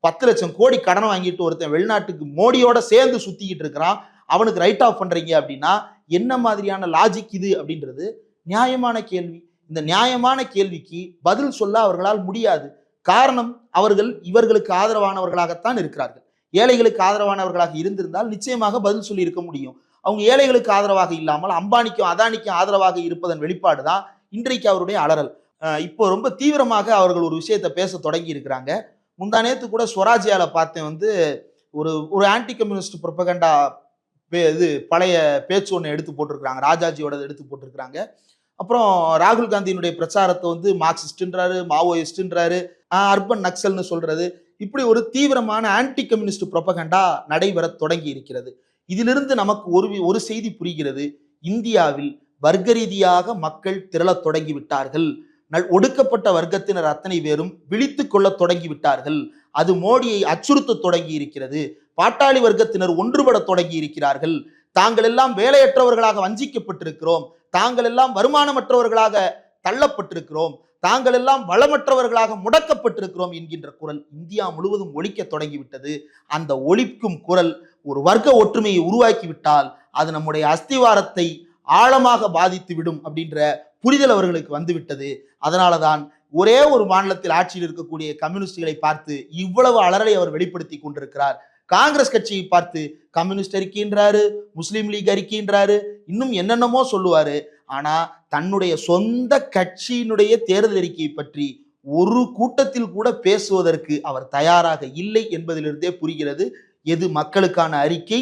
10 லட்சம் கோடி கடனை வாங்கிட்டு ஒருத்தன் வெளிநாட்டுக்கு மோடியோட சேர்ந்து சுத்திக்கிட்டு இருக்கிறான், அவனுக்கு ரைட் ஆஃப் பண்றீங்க அப்படின்னா என்ன மாதிரியான லாஜிக் இது அப்படின்றது நியாயமான கேள்வி. இந்த நியாயமான கேள்விக்கு பதில் சொல்ல அவர்களால் முடியாது. காரணம், அவர்கள் இவர்களுக்கு ஆதரவானவர்களாகத்தான் இருக்கிறார்கள். ஏழைகளுக்கு ஆதரவானவர்களாக இருந்திருந்தால் நிச்சயமாக பதில் சொல்லி இருக்க முடியும். அவங்க ஏழைகளுக்கு ஆதரவாக இல்லாமல் அம்பானிக்கும் அதானிக்கும் ஆதரவாக இருப்பதன் வெளிப்பாடு தான் இன்றைக்கு அவருடைய அலறல். இப்போ ரொம்ப தீவிரமாக அவர்கள் ஒரு விஷயத்தை பேச தொடங்கி இருக்கிறாங்க. முந்தா நேத்து கூட ஸ்வராஜ்யால பார்த்தேன், ஒரு ஆன்டி கம்யூனிஸ்ட் ப்ரொபகண்டா இது பழைய பேச்சு ஒன்று எடுத்து போட்டிருக்கிறாங்க, ராஜாஜியோட எடுத்து போட்டிருக்கிறாங்க. அப்புறம் ராகுல் காந்தியினுடைய பிரச்சாரத்தை மார்க்சிஸ்ட்ன்றாரு, மாவோயிஸ்ட்ன்றாரு, அர்பன் நக்சல்னு சொல்றது, இப்படி ஒரு தீவிரமான ஆன்டி கம்யூனிஸ்ட் ப்ரொபகண்டா நடைபெற தொடங்கி இருக்கிறது. இதிலிருந்து நமக்கு ஒரு செய்தி புரிகிறது. இந்தியாவில் வர்க்க ரீதியாக மக்கள் திரளத் தொடங்கி விட்டார்கள். ஒடுக்கப்பட்ட வர்க்கத்தினர் அத்தனை பேரும் விழித்து கொள்ள தொடங்கி விட்டார்கள். அது மோடியை அச்சுறுத்த தொடங்கி இருக்கிறது. பாட்டாளி வர்க்கத்தினர் ஒன்றுபட தொடங்கி இருக்கிறார்கள். தாங்கள் எல்லாம் வேலையற்றவர்களாக வஞ்சிக்கப்பட்டிருக்கிறோம், தாங்கள் எல்லாம் வருமானமற்றவர்களாக தள்ளப்பட்டிருக்கிறோம், தாங்கள் எல்லாம் வளமற்றவர்களாக முடக்கப்பட்டிருக்கிறோம் என்கின்ற குரல் இந்தியா முழுவதும் ஒலிக்க தொடங்கிவிட்டது. அந்த ஒலிக்கும் குரல் ஒரு வர்க்க ஒற்றுமையை உருவாக்கிவிட்டால் அது நம்முடைய அஸ்திவாரத்தை ஆழமாக பாதித்து விடும் அப்படின்ற புரிதல் அவர்களுக்கு வந்துவிட்டது. அதனாலதான் ஒரே ஒரு மாநிலத்தில் ஆட்சியில் இருக்கக்கூடிய கம்யூனிஸ்டுகளை பார்த்து இவ்வளவு அலறலை அவர் வெளிப்படுத்தி கொண்டிருக்கிறார். காங்கிரஸ் கட்சியை பார்த்து கம்யூனிஸ்ட் அறிக்கைன்றாரு, முஸ்லீம் லீக் அறிக்கைன்றாரு, இன்னும் என்னென்னமோ சொல்லுவாரு. ஆனா தன்னுடைய சொந்த கட்சியினுடைய தேர்தல் அறிக்கையை பற்றி ஒரு கூட்டத்தில் கூட பேசுவதற்கு அவர் தயாராக இல்லை என்பதிலிருந்தே புரிகிறது எது மக்களுக்கான அறிக்கை,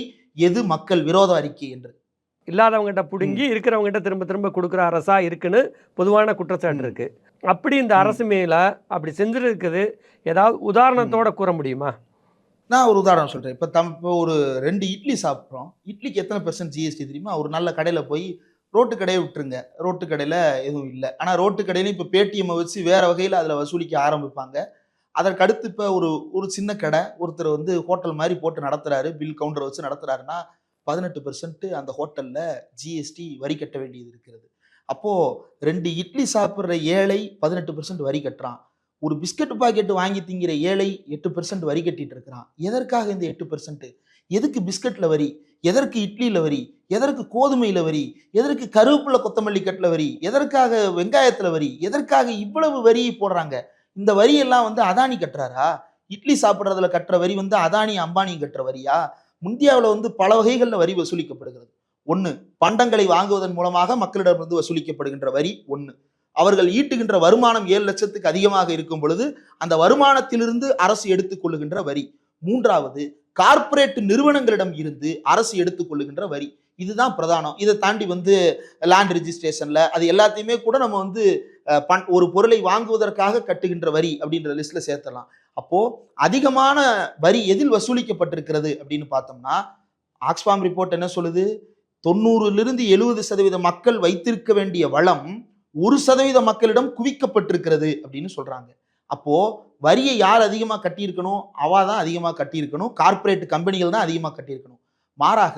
எது மக்கள் விரோத அறிக்கை என்று. இல்லாதவங்ககிட்ட புடுங்கி இருக்கிறவங்ககிட்ட திரும்ப திரும்ப கொடுக்குற அரசா இருக்குன்னு பொதுவான குற்றச்சாட்டு இருக்கு. அப்படி இந்த அரசு மேல அப்படி செஞ்சிருக்குது ஏதாவது உதாரணத்தோட கூற முடியுமா? நான் ஒரு உதாரணம் சொல்றேன். இப்போ ஒரு 2 இட்லி சாப்பிட்றோம். இட்லிக்கு எத்தனை % ஜிஎஸ்டி தெரியுமா? ஒரு நல்ல கடையில போய் ரோட்டு கடையை விட்டுருங்க. ரோட்டு கடையில எதுவும் இல்லை. ஆனா ரோட்டு கடையில இப்போ பேடிஎம் வச்சு வேற வகையில் அதில் வசூலிக்க ஆரம்பிப்பாங்க. அதற்கு அடுத்து இப்போ ஒரு சின்ன கடை ஒருத்தர் வந்து ஹோட்டல் மாதிரி போட்டு நடத்துறாரு, பில் கவுண்டர் வச்சு நடத்துறாருன்னா 18% அந்த ஹோட்டல்ல ஜிஎஸ்டி வரி கட்ட வேண்டியது இருக்கிறது. அப்போ 2 இட்லி சாப்பிட்ற ஏழை 18% வரி கட்டுறான். ஒரு பிஸ்கட் பாக்கெட் வாங்கி திங்கிற ஏழை 8% வரி கட்டிட்டு இருக்கிறான். எதற்காக இந்த 8%? எதுக்கு பிஸ்கட்ல வரி? எதற்கு இட்லியில வரி? எதற்கு கோதுமையில வரி? எதற்கு கருவேப்பிலை கொத்தமல்லி கட்டில வரி? எதற்காக வெங்காயத்துல வரி? எதற்காக இவ்வளவு வரியை போடுறாங்க? இந்த வரி எல்லாம் வந்து அதானி கட்டுறாரா? இட்லி சாப்பிட்றதுல கட்டுற வரி வந்து அதானி அம்பானி கட்டுற வரியா? இந்தியாவில் வந்து பல வகைகளில் வரி வசூலிக்கப்படுகிறது. ஒன்று, பண்டங்களை வாங்குவதன் மூலமாக மக்களிடமிருந்து வசூலிக்கப்படுகின்ற வரி ஒன்று. அவர்கள் ஈட்டுகின்ற வருமானம் 7 லட்சத்துக்கு அதிகமாக இருக்கும் பொழுது அந்த வருமானத்திலிருந்து அரசு எடுத்துக்கொள்ளுகின்ற வரி. மூன்றாவது, கார்ப்பரேட் நிறுவனங்களிடம் இருந்து அரசு எடுத்துக்கொள்ளுகின்ற வரி. இதுதான் பிரதானம். இதை தாண்டி வந்து லேண்ட் ரெஜிஸ்ட்ரேஷன்ல அது எல்லாத்தையுமே கூட நம்ம வந்து ஒரு பொருளை வாங்குவதற்காக கட்டுகின்ற வரி அப்படின்ற லிஸ்ட்ல சேர்த்தலாம். அப்போ அதிகமான வரி எதில் வசூலிக்கப்பட்டிருக்கிறது அப்படின்னு பார்த்தோம்னா, ஆக்ஸ்ஃபார்ம் ரிப்போர்ட் என்ன சொல்லுது? 90லிருந்து 70% மக்கள் வைத்திருக்க வேண்டிய வளம் 1% மக்களிடம் குவிக்கப்பட்டிருக்கிறது அப்படின்னு சொல்றாங்க. அப்போ வரியை யார் அதிகமா கட்டியிருக்கணும்? அவா தான் அதிகமா கட்டியிருக்கணும். கார்ப்பரேட் கம்பெனிகள் தான் அதிகமா கட்டியிருக்கணும். மாறாக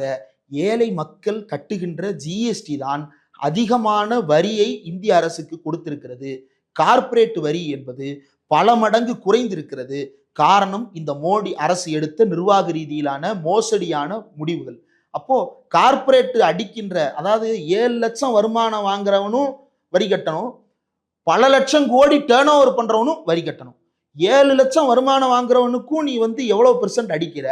ஏழை மக்கள் கட்டுகின்ற ஜிஎஸ்டி தான் அதிகமான வரியை இந்திய அரசுக்கு கொடுத்திருக்கிறது. கார்ப்பரேட் வரி என்பது பல மடங்கு குறைந்திருக்கிறது. காரணம் இந்த மோடி அரசு எடுத்த நிர்வாக ரீதியிலான மோசடியான முடிவுகள். அப்போ கார்ப்பரேட் அடிக்கின்ற, அதாவது 7 லட்சம் வருமானம் வாங்குறவனும் வரி கட்டணும், பல லட்சம் கோடி டேர்ன் ஓவர் பண்றவனும் வரி கட்டணும். 7 லட்சம் வருமானம் வாங்குறவனுக்கும் நீ வந்து எவ்வளவு % அடிக்கிற,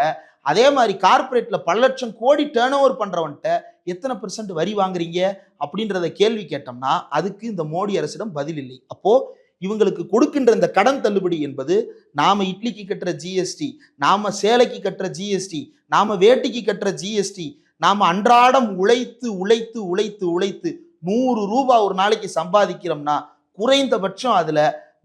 அதே மாதிரி கார்ப்பரேட்ல பல லட்சம் கோடி டேர்ன் ஓவர் பண்றவன்ட்ட எத்தனை % வரி வாங்குறீங்க அப்படின்றத கேள்வி கேட்டோம்னா அதுக்கு இந்த மோடி அரசிடம் பதில் இல்லை. அப்போ இவங்களுக்கு கொடுக்கின்ற இந்த கடன் தள்ளுபடி என்பது நாம இட்லிக்கு கட்டுற ஜிஎஸ்டி, நாம சேலைக்கு கட்டுற ஜிஎஸ்டி, நாம வேட்டிக்கு கட்டுற ஜிஎஸ்டி, நாம அன்றாடம் உழைத்து உழைத்து உழைத்து உழைத்து 100 ரூபாய் ஒரு நாளைக்கு சம்பாதிக்கிறோம்னா குறைந்தபட்சம் அதுல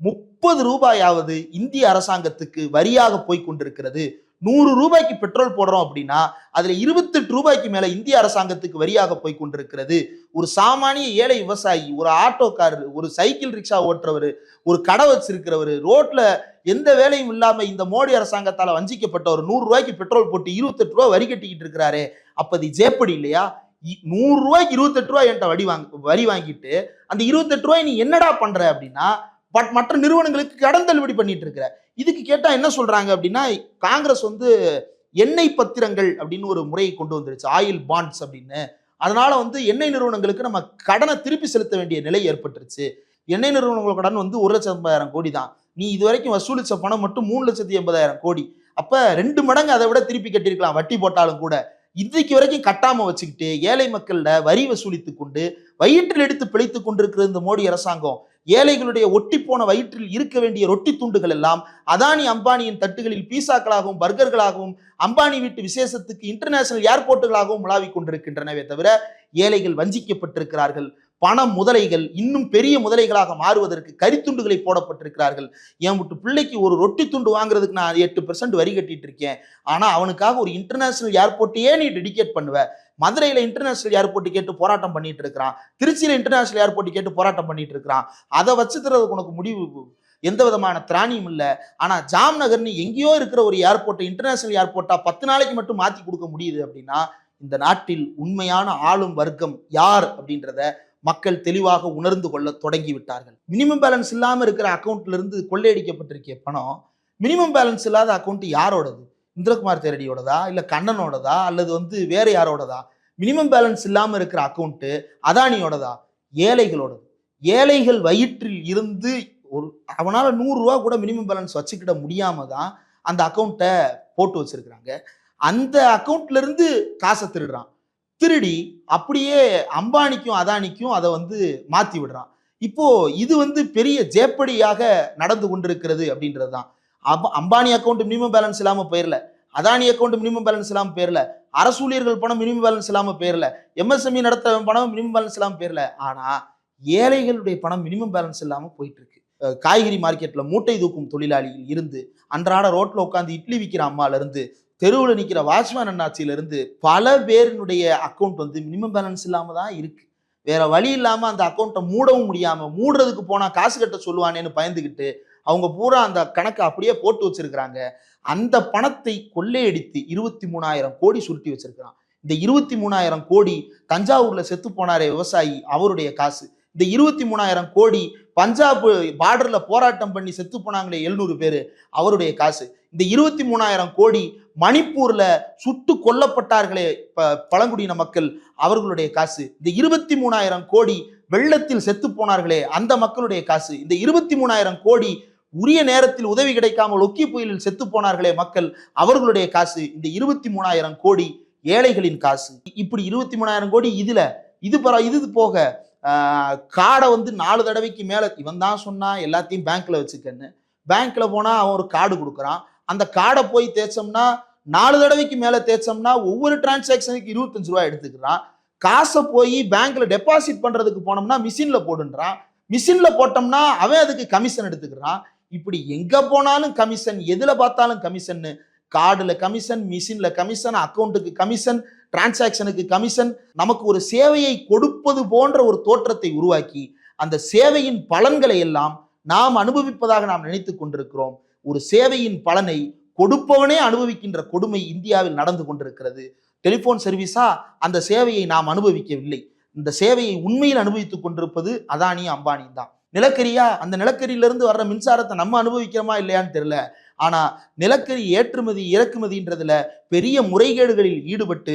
30 ரூபாயாவது இந்திய அரசாங்கத்துக்கு வரியாக போய் கொண்டிருக்கிறது. 100 ரூபாய்க்கு பெட்ரோல் போடுறோம் அப்படின்னா அதுல 28 ரூபாய்க்கு மேல இந்திய அரசாங்கத்துக்கு வரியாக போய் கொண்டிருக்கிறது. ஒரு சாமானிய ஏழை விவசாயி, ஒரு ஆட்டோக்காரர், ஒரு சைக்கிள் ரிக்ஷா ஓட்டுறவர், ஒரு கடை வச்சிருக்கிறவர், ரோட்ல எந்த வேலையும் இல்லாம இந்த மோடி அரசாங்கத்தால வஞ்சிக்கப்பட்டவர் 100 ரூபாய்க்கு பெட்ரோல் போட்டு 28 ரூபாய் வரி கட்டிக்கிட்டு இருக்கிறாரே, அப்ப அது ஜேப்படி இல்லையா? 100 ரூபாய்க்கு 28 ரூபாய் என்கிட்ட வரி வாங்கிட்டு அந்த 28 ரூபாய் நீ என்னடா பண்ற அப்படின்னா மற்ற நிறுவனங்களுக்கு கடன் தள்ளுபடி பண்ணிட்டு இருக்கிற. இதுக்கு கேட்டா என்ன சொல்றாங்க அப்படின்னா, காங்கிரஸ் வந்து எண்ணெய் பத்திரங்கள் அப்படின்னு ஒரு முறையை கொண்டு வந்துருச்சு, ஆயில் பாண்ட்ஸ் அப்படின்னு. அதனால வந்து எண்ணெய் நிறுவனங்களுக்கு நம்ம கடனை திருப்பி செலுத்த வேண்டிய நிலை ஏற்பட்டுருச்சு. எண்ணெய் நிறுவனங்களோட கடன் வந்து 1,80,000 கோடி தான். நீ இது வரைக்கும் வசூலிச்ச பணம் மட்டும் 3,80,000 கோடி. அப்ப 2 மடங்கு அதை விட திருப்பி கட்டியிருக்கலாம் வட்டி போட்டாலும் கூட. இதுக்கு வரைக்கும் கட்டாம வச்சுக்கிட்டு ஏழை மக்கள்ல வரி வசூலித்து கொண்டு வயிற்றில் எடுத்து பிழைத்துக் கொண்டிருக்கிற இந்த மோடி அரசாங்கம் ஏழைகளுடைய ஒட்டி போன வயிற்றில் இருக்க வேண்டிய ரொட்டி துண்டுகள் எல்லாம் அதானி அம்பானியின் தட்டுகளில் பீசாக்களாகவும் பர்கர்களாகவும் அம்பானி வீட்டு விசேஷத்துக்கு இன்டர்நேஷனல் ஏர்போர்ட்டுகளாகவும் உலாவிக் கொண்டிருக்கின்றனவே தவிர ஏழைகள் வஞ்சிக்கப்பட்டிருக்கிறார்கள். பண முதலைகள் இன்னும் பெரிய முதலைகளாக மாறுவதற்கு கரித்துண்டுகளை போடப்பட்டிருக்கிறார்கள். என் விட்டு பிள்ளைக்கு ஒரு ரொட்டி துண்டு வாங்குறதுக்கு நான் 8% வரி கட்டிட்டு இருக்கேன். ஆனா அவனுக்காக ஒரு இன்டர்நேஷனல் ஏர்போர்ட்டையே நீ டெடிகேட் பண்ணுவ. மதுரையில இன்டர்நேஷனல் ஏர்போர்ட் கேட்டு போராட்டம் பண்ணிட்டு இருக்கிறான், திருச்சியில இன்டர்நேஷனல் ஏர்போர்ட் கேட்டு போராட்டம் பண்ணிட்டு இருக்கிறான். அதை வச்சு தரதுக்கு உனக்கு முடிவு எந்த விதமான திராணியும் இல்லை. ஆனா ஜாம்நகர்னு எங்கேயோ இருக்கிற ஒரு ஏர்போர்ட்டை இன்டர்நேஷனல் ஏர்போர்ட்டா 10 நாளைக்கு மட்டும் மாத்தி கொடுக்க முடியுது அப்படின்னா இந்த நாட்டில் உண்மையான ஆளும் வர்க்கம் யார் அப்படின்றத மக்கள் தெளிவாக உணர்ந்து கொள்ள தொடங்கி விட்டார்கள். மினிமம் பேலன்ஸ் இல்லாம இருக்கிற அக்கௌண்ட்ல இருந்து கொள்ளையடிக்கப்பட்டிருக்க பணம் மினிமம் பேலன்ஸ் இல்லாத அக்கௌண்ட் யாரோடது? இந்திரகுமார் தேரடியோடதா, இல்ல கண்ணனோடதா, அல்லது வந்து வேற யாரோடதா? மினிமம் பேலன்ஸ் இல்லாம இருக்கிற அக்கௌண்ட் அதானியோடதா? ஏழைகளோடது. ஏழைகள் வயிற்றில் இருந்து ஒரு அவனால ரூ. 100 கூட மினிமம் பேலன்ஸ் வச்சுக்கிட முடியாம தான் அந்த அக்கௌண்ட்டை போட்டு வச்சிருக்கிறாங்க. அந்த அக்கௌண்ட்ல இருந்து காசை திருடுறான். திருடி அப்படியே அம்பானிக்கும் அதானிக்கும் அதை வந்து மாத்தி விடுறான். இப்போ இது வந்து பெரிய ஜேப்படியாக நடந்து கொண்டிருக்கிறது அப்படின்றது தான். அம்பானி அக்கௌண்ட் மினிமம் பேலன்ஸ் இல்லாம போயிடல, அதானி அக்கௌண்ட் மினிமம் பேலன்ஸ் இல்லாம போயிடல, அரசு ஊழியர்கள் பணம் மினிமம் பேலன்ஸ் இல்லாம போயிடல, எம்எஸ்எம்இ நடத்த பணம் மினிமம் பேலன்ஸ் இல்லாம போயிடல. ஆனா ஏழைகளுடைய பணம் மினிமம் பேலன்ஸ் இல்லாம போயிட்டு இருக்கு. காய்கறி மார்க்கெட்ல மூட்டை தூக்கும் தொழிலாளிகள் இருந்து, அன்றாட ரோட்ல உட்காந்து இட்லி விற்கிற அம்மால இருந்து, தெருவில் நிற்கிற வாட்ச்மேன் அண்ணாச்சியில இருந்து பல பேரினுடைய அக்கௌண்ட் வந்து மினிமம் பேலன்ஸ் இல்லாம தான் இருக்கு. வேற வழி இல்லாம அந்த அக்கௌண்ட்டை மூடவும் முடியாம, மூடுறதுக்கு போனா காசு கட்ட சொல்லுவானேன்னு பயந்துகிட்டு அவங்க பூரா அந்த கணக்கை அப்படியே போட்டு வச்சிருக்கிறாங்க. அந்த பணத்தை கொள்ளையடித்து 23,000 கோடி சுருட்டி வச்சிருக்கிறான். இந்த 23,000 கோடி தஞ்சாவூர்ல செத்து போனாரே விவசாயி, அவருடைய காசு. இந்த 23,000 கோடி பஞ்சாப் பார்டர்ல போராட்டம் பண்ணி செத்து போனாங்களே 700 பேரு, அவருடைய காசு. இந்த 23,000 கோடி மணிப்பூர்ல சுட்டு கொல்லப்பட்டார்களே பழங்குடியின மக்கள், அவர்களுடைய காசு. இந்த 23,000 கோடி வெள்ளத்தில் செத்து போனார்களே அந்த மக்களுடைய காசு. இந்த 23,000 கோடி உரிய நேரத்தில் உதவி கிடைக்காமல் ஒக்கி புயலில் செத்து போனார்களே மக்கள், அவர்களுடைய காசு. இந்த 23,000 கோடி ஏழைகளின் காசு. இப்படி 23,000 கோடி இது போக காடை வந்து 4 தடவைக்கு மேல இவன் தான் சொன்னா எல்லாத்தையும் பேங்க்ல வச்சுக்கன்னு. பேங்க்ல போனா அவன் ஒரு கார்டு கொடுக்குறான். அந்த கார்டை போய் தேய்ச்சோம்னா 4 தடவைக்கு மேல தேய்ச்சோம்னா ஒவ்வொரு டிரான்சாக்ஷனுக்கு 25 ரூபாய் எடுத்துக்கிறான். காசை போய் பேங்க்ல டெபாசிட் பண்றதுக்கு போனோம்னா மிஷின்ல போடுன்றான். மிஷின்ல போட்டோம்னா அவன் அதுக்கு கமிஷன் எடுத்துக்கிறான். இப்படி எங்க போனாலும் கமிஷன், எதுல பார்த்தாலும் கமிஷன். கார்டுல கமிஷன், மிஷின்ல கமிஷன், அக்கௌண்ட்டுக்கு கமிஷன், டிரான்சாக்ஷனுக்கு கமிஷன். நமக்கு ஒரு சேவையை கொடுப்பது போன்ற ஒரு தோற்றத்தை உருவாக்கி அந்த சேவையின் பலன்களை எல்லாம் நாம் அனுபவிப்பதாக நாம் நினைத்துக் கொண்டிருக்கிறோம். ஒரு சேவையின் பலனை கொடுப்பவனே அனுபவிக்கின்ற கொடுமை இந்தியாவில் நடந்து கொண்டிருக்கிறது. டெலிபோன் சர்வீஸா அந்த சேவையை நாம் அனுபவிக்கவில்லை. இந்த சேவையை உண்மையில் அனுபவித்துக் கொண்டிருப்பது அதானி அம்பானி தான். நிலக்கரியா, அந்த நிலக்கரியிலிருந்து வர்ற மின்சாரத்தை நம்ம அனுபவிக்கிறோமா இல்லையான்னு தெரியல. ஆனா நிலக்கரி ஏற்றுமதி இறக்குமதின்றதுல பெரிய முறைகேடுகளில் ஈடுபட்டு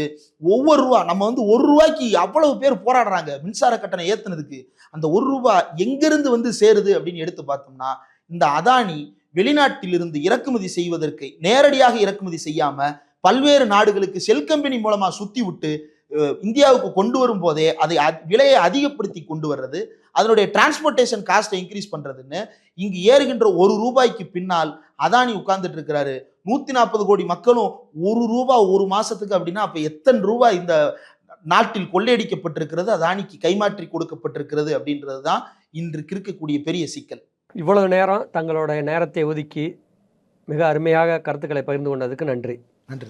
ஒவ்வொரு ரூபா நம்ம வந்து ₹1 அவ்வளவு பேர் போராடுறாங்க மின்சார கட்டணம் ஏத்துனதுக்கு. அந்த ₹1 எங்கிருந்து வந்து சேருது அப்படின்னு எடுத்து பார்த்தோம்னா, இந்த அதானி வெளிநாட்டிலிருந்து இறக்குமதி செய்வதற்கு நேரடியாக இறக்குமதி செய்யாம பல்வேறு நாடுகளுக்கு செல் கம்பெனி மூலமா சுத்தி விட்டு இந்தியாவுக்கு கொண்டு வரும் போதே அதை விலையை அதிகப்படுத்தி கொண்டு வர்றது, அதனுடைய டிரான்ஸ்போர்டேஷன் காஸ்ட்டை இன்க்ரீஸ் பண்றதுன்னு இங்கு ஏறுகின்ற ₹1 பின்னால் அதானி உட்கார்ந்துட்டு இருக்கிறாரு. 140 கோடி மக்களும் ₹1 ஒரு மாசத்துக்கு அப்படின்னா அப்ப எத்தனை ரூபாய் இந்த நாட்டில் கொள்ளையடிக்கப்பட்டிருக்கிறது, அதானிக்கு கைமாற்றி கொடுக்கப்பட்டிருக்கிறது அப்படின்றது தான் இன்றைக்கு இருக்கக்கூடிய பெரிய சிக்கல். இவ்வளவு நேரம் தங்களுடைய நேரத்தை ஒதுக்கி மிக அருமையாக கருத்துக்களை பகிர்ந்து கொண்டதுக்கு நன்றி. நன்றி.